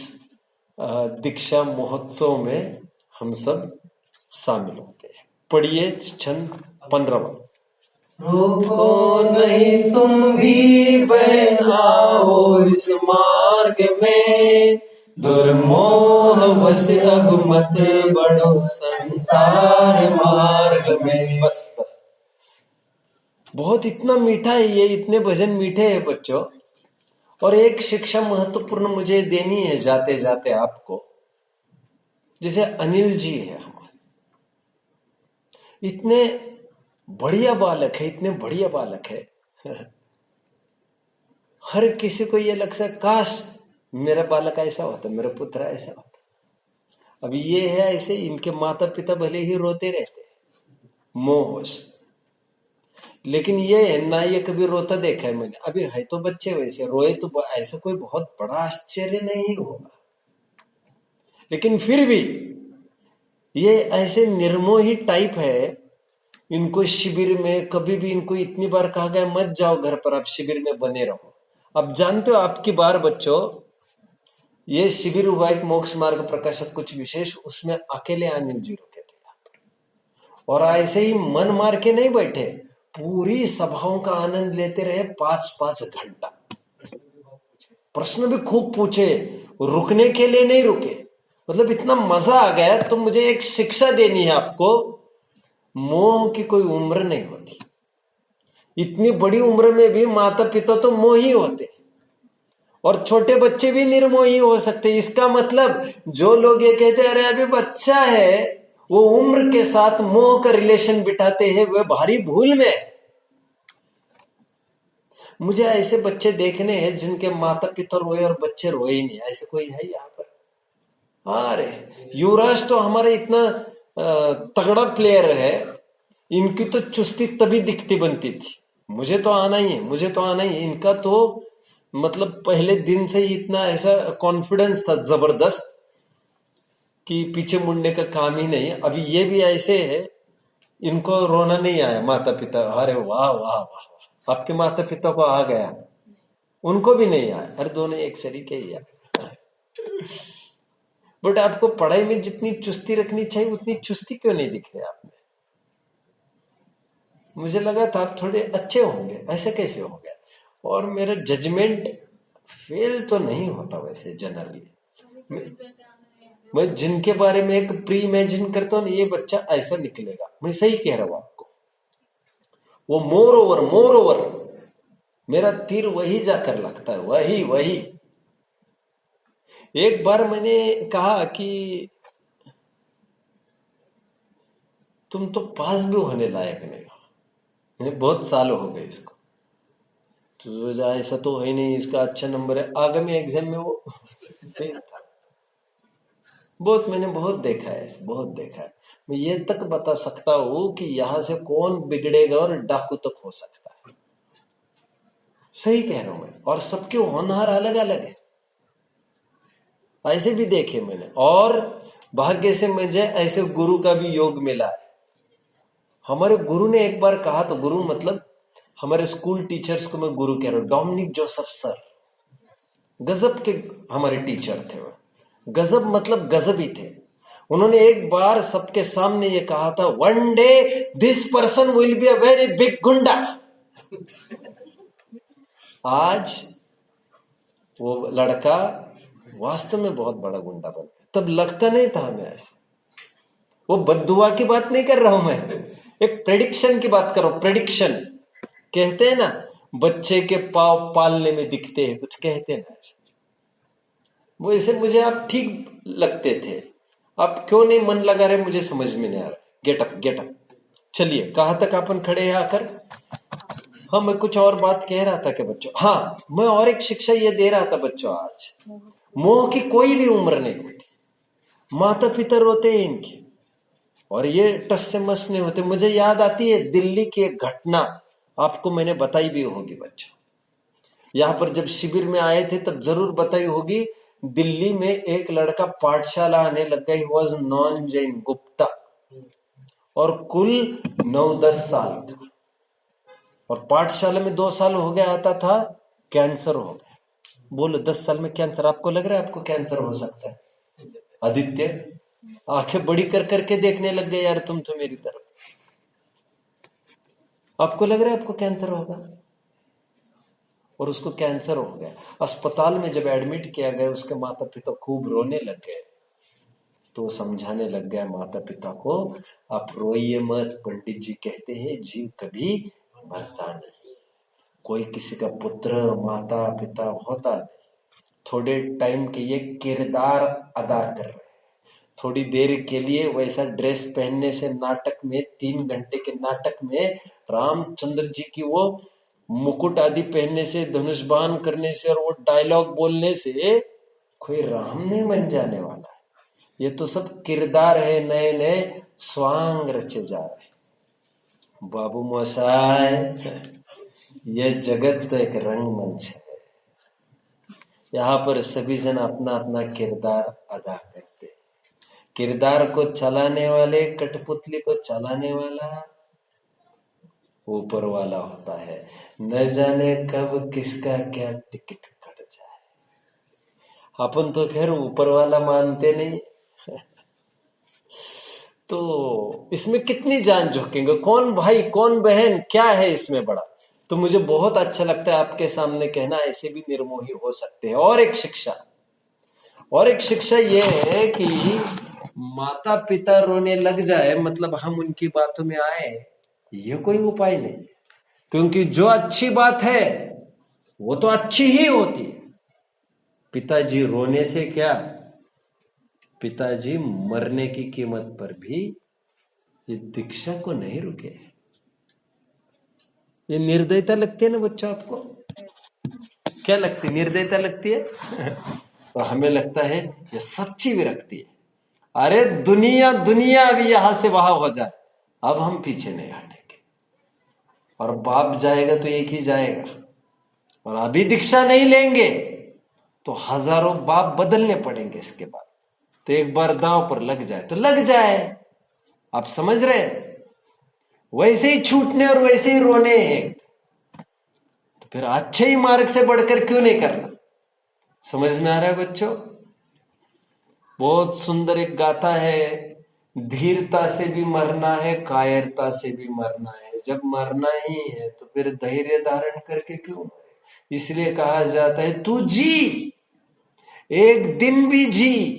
दीक्षा महोत्सव में हम सब शामिल होते हैं। पढ़िए छंद 15वां। रोको नहीं तुम भी बहन आओ इस मार्ग में, दुर्मोह बस अब मत बढ़ो संसार मार्ग में। बस बस, बहुत इतना मीठा है ये, इतने भजन मीठे हैं बच्चों। और एक शिक्षा महत्वपूर्ण मुझे देनी है जाते जाते आपको। जैसे अनिल जी है हमारे, इतने बढ़िया बालक है, इतने बढ़िया बालक है। हर किसी को ये लगता है काश मेरा बालक ऐसा होता, मेरा पुत्र ऐसा होता। अभी ये है ऐसे, इनके माता पिता भले ही रोते रहते मोह से, लेकिन ये है ना, ये कभी रोता देखा है मैंने। अभी है तो बच्चे वैसे, रोए तो ऐसा कोई बहुत बड़ा आश्चर्य नहीं होगा, लेकिन फिर भी ये ऐसे निर्मोही टाइप है। इनको शिविर में कभी भी इनको इतनी बार कहा गया मत जाओ घर पर, आप शिविर में बने रहो। अब जानते हो आपकी बार बच्चों, ये शिविर हुआ एक मोक्ष मार्ग प्रकाशक कुछ विशेष, उसमें अकेले अनिल जी रुके थे यहाँ पर। और ऐसे ही मन मार के नहीं बैठे, पूरी सभाओं का आनंद लेते रहे 5-5 घंटा। प्रश्न भी खूब पूछे, रुकने के लिए नहीं रुके। मतलब इतना मजा आ गया। तो मुझे एक शिक्षा देनी है आपको, मोह की कोई उम्र नहीं होती। इतनी बड़ी उम्र में भी माता पिता तो मोही होते, और छोटे बच्चे भी निर्मोही हो सकते। इसका मतलब जो लोग ये कहते हैं अरे अभी बच्चा है, वो उम्र के साथ मोह का रिलेशन बिठाते हैं, वे भारी भूल में। मुझे ऐसे बच्चे देखने हैं जिनके माता पिता रोए और बच्चे रोए ही नहीं। ऐसे कोई है यहाँ पर? अरे युवराज तो हमारे इतना तगड़ा प्लेयर है, इनकी तो चुस्ती तभी दिखती बनती थी। मुझे तो आना ही है, मुझे तो आना ही है। इनका तो मतलब पहले दिन से ही इतना ऐसा कॉन्फिडेंस था जबरदस्त कि पीछे मुड़ने का काम ही नहीं। अभी ये भी ऐसे है, इनको रोना नहीं आया माता पिता। अरे वाह वाह वाह, आपके माता पिता को आ गया, उनको भी नहीं आया। अरे दोनों एक सरीके ही है। बट आपको पढ़ाई में जितनी चुस्ती रखनी चाहिए उतनी चुस्ती क्यों नहीं दिख रही आप में? मुझे लगा था आप थोड़े अच्छे होंगे, ऐसे कैसे हो गया? और मेरा जजमेंट फेल तो नहीं होता वैसे जनरली। मैं जिनके बारे में एक प्री इमेजिन करता हूँ ये बच्चा ऐसा निकलेगा, मैं सही कह रहा हूं आपको। वो मोर ओवर मेरा तीर वही जाकर लगता है, वही वही। एक बार मैंने कहा कि तुम तो पास भी होने लायक नहीं हो, बहुत साल हो गए इसको, तो ऐसा तो है नहीं, इसका अच्छा नंबर है, आगामी एग्जाम में वो फेल था। बहुत मैंने बहुत देखा है, बहुत देखा है। मैं ये तक बता सकता हूं कि यहां से कौन बिगड़ेगा और डाकू तक हो सकता है। सही कह रहा हूं मैं। और सबके होनहार अलग अलग है, ऐसे भी देखे मैंने। और भाग्य से मुझे ऐसे गुरु का भी योग मिला है। हमारे गुरु ने एक बार कहा, तो गुरु मतलब हमारे स्कूल टीचर्स को मैं गुरु कह रहा हूं, डोमिनिक जोसेफ सर, गजब के हमारे टीचर थे वो। गजब मतलब गजब ही थे। उन्होंने एक बार सबके सामने ये कहा था, one day this person will be a very big गुंडा। आज वो लड़का वास्तव में बहुत बड़ा गुंडा बन गया, तब लगता नहीं था हमें ऐसे। वो बद्दुआ की बात नहीं कर रहा हूं मैं, एक प्रेडिक्शन की बात कर रहा हूं। प्रेडिक्शन कहते हैं ना, बच्चे के पाव पालने में दिखते हैं, कुछ कहते हैं ना ऐसे। वो ऐसे मुझे आप ठीक लगते थे, आप क्यों नहीं मन लगा रहे मुझे समझ में नहीं आ रहा। Get up get up. चलिए कहां तक अपन खड़े हैं आकर? हाँ, मैं कुछ और बात कह रहा था कि बच्चों, हाँ मैं और एक शिक्षा ये दे रहा था बच्चों आज, मोह की कोई भी उम्र नहीं होती। माता पिता रोते हैं इनके, और ये टस से मस नहीं होते। मुझे याद आती है दिल्ली की एक घटना, आपको मैंने बताई भी होगी बच्चों। यहां पर जब शिविर में आए थे तब जरूर बताई होगी। दिल्ली में एक लड़का पाठशाला आने लग गया, वॉज नॉन जैन गुप्ता, और कुल 9-10 साल का, और पाठशाला में 2 साल हो गया आता था, कैंसर हो गया। बोलो 10 साल में कैंसर? आपको लग रहा है आपको कैंसर हो सकता है? आदित्य आंखें बड़ी कर करके देखने लग गए, यार तुम तो मेरी तरफ। आपको लग रहा है आपको कैंसर होगा, और उसको कैंसर हो गया। अस्पताल में जब एडमिट किया गया, उसके माता पिता खूब रोने लग गए, तो समझाने लग गया माता पिता को, आप रोइए मत, पंडित जी कहते हैं जीव कभी मरता नहीं, कोई किसी का पुत्र माता पिता होता नहीं, थोड़े टाइम के ये किरदार अदा कर रहे हैं, थोड़ी देर के लिए वैसा ड्रेस पहनने से नाटक में, 3 घंटे के नाटक में रामचंद्र जी की वो मुकुट आदि पहनने से, धनुष बाण करने से और वो डायलॉग बोलने से कोई राम नहीं बन जाने वाला है। ये तो सब किरदार है, नए नए स्वांग रचे जा रहे। बाबू मोसाय, यह जगत तो एक रंगमंच है, यहाँ पर सभी जन अपना अपना किरदार अदा करते हैं। किरदार को चलाने वाले, कठपुतली को चलाने वाला ऊपर वाला होता है। न जाने कब किसका क्या टिकट कट जाए। अपन तो खैर ऊपर वाला मानते नहीं तो इसमें कितनी जान झोंकेंगे, कौन भाई कौन बहन, क्या है इसमें बड़ा। तो मुझे बहुत अच्छा लगता है आपके सामने कहना, ऐसे भी निर्मोही हो सकते हैं। और एक शिक्षा यह है कि माता पिता रोने लग जाए मतलब हम उनकी बातों में आए, ये कोई उपाय नहीं है, क्योंकि जो अच्छी बात है वो तो अच्छी ही होती है। पिताजी रोने से क्या, पिताजी मरने की कीमत पर भी ये दीक्षा को नहीं रुके। ये निर्दयता लगती है ना बच्चों, आपको क्या लगती है? निर्दयता लगती है तो हमें लगता है ये सच्ची विरक्ति है। अरे दुनिया दुनिया अभी यहां से वहां हो जाए, अब हम पीछे नहीं हटेंगे, और बाप जाएगा तो एक ही जाएगा, और अभी दीक्षा नहीं लेंगे तो हजारों बाप बदलने पड़ेंगे इसके बाद। तो एक बार दांव पर लग जाए तो लग जाए, आप समझ रहे हैं? वैसे ही छूटने और वैसे ही रोने हैं, तो फिर अच्छे ही मार्ग से बढ़कर क्यों नहीं करना। समझ में आ रहा है बच्चों? बहुत सुंदर एक गाथा है, धीरता से भी मरना है, कायरता से भी मरना है। जब मरना ही है तो फिर धैर्य धारण करके क्यों मरे। इसलिए कहा जाता है तू जी, एक दिन भी जी,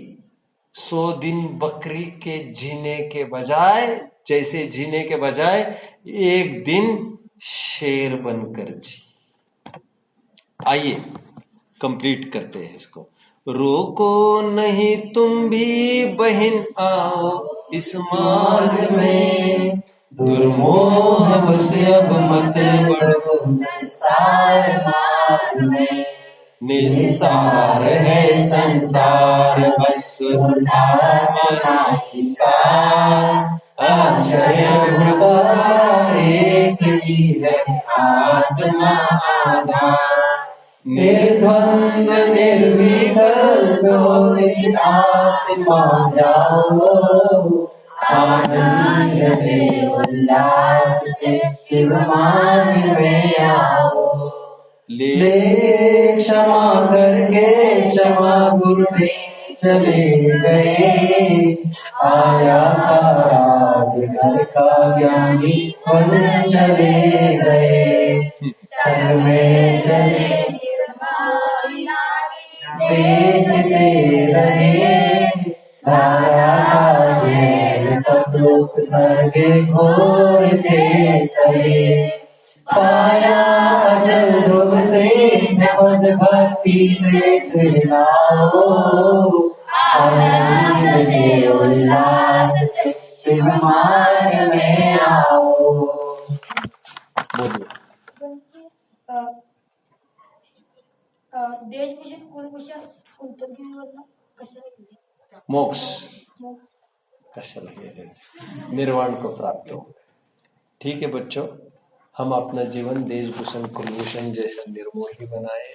100 दिन बकरी के जीने के बजाय, जैसे जीने के बजाय एक दिन शेर बनकर जी। आइए कंप्लीट करते हैं इसको। रोको नहीं तुम भी बहन आओ इस मार्ग में, दुर्मोह बस अब मत बढ़ो संसार मार्ग में। निस्सार है संसार वस्तु धर्म इसका, अक्षय भगवान एक ही है आत्मा आधार। निर्द्वंद निर्विकल्प हो निज आत्मा जाओ, आनंद से उल्लास से शिव मार्ग में आओ। ले क्षमा करके क्षमा गुरु ने चले गए, आया था घर का ज्ञानी बन चले गए। संग में चले बेचते रहे, धारा जेल तब दुख सर्गे घोर थे सहे। पाया अजल ध्रुव से पद भक्ति से सिलाओ, आनंद से उल्लास से शिव मार्ग में आओ। देशभूषण कुलभूषण कुंतलगिरीवरनं कशाला गेले? मोक्ष कशाला गेले? निर्वाण को प्राप्त हो। ठीक है बच्चों, हम अपना जीवन देशभूषण कुलभूषण जैसा निर्मोही बनाए,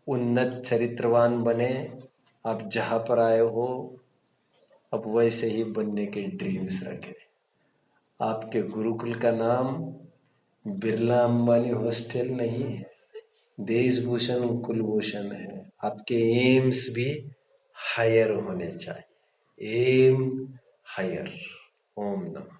उन्नत चरित्रवान बने। आप जहां पर आए हो अब वैसे ही बनने के ड्रीम्स रखें। आपके गुरुकुल का नाम बिरला अंबानी हॉस्टल नहीं है, देशभूषण कुलभूषण है। आपके एम्स भी हायर होने चाहिए, एम हायर। ओम नमः।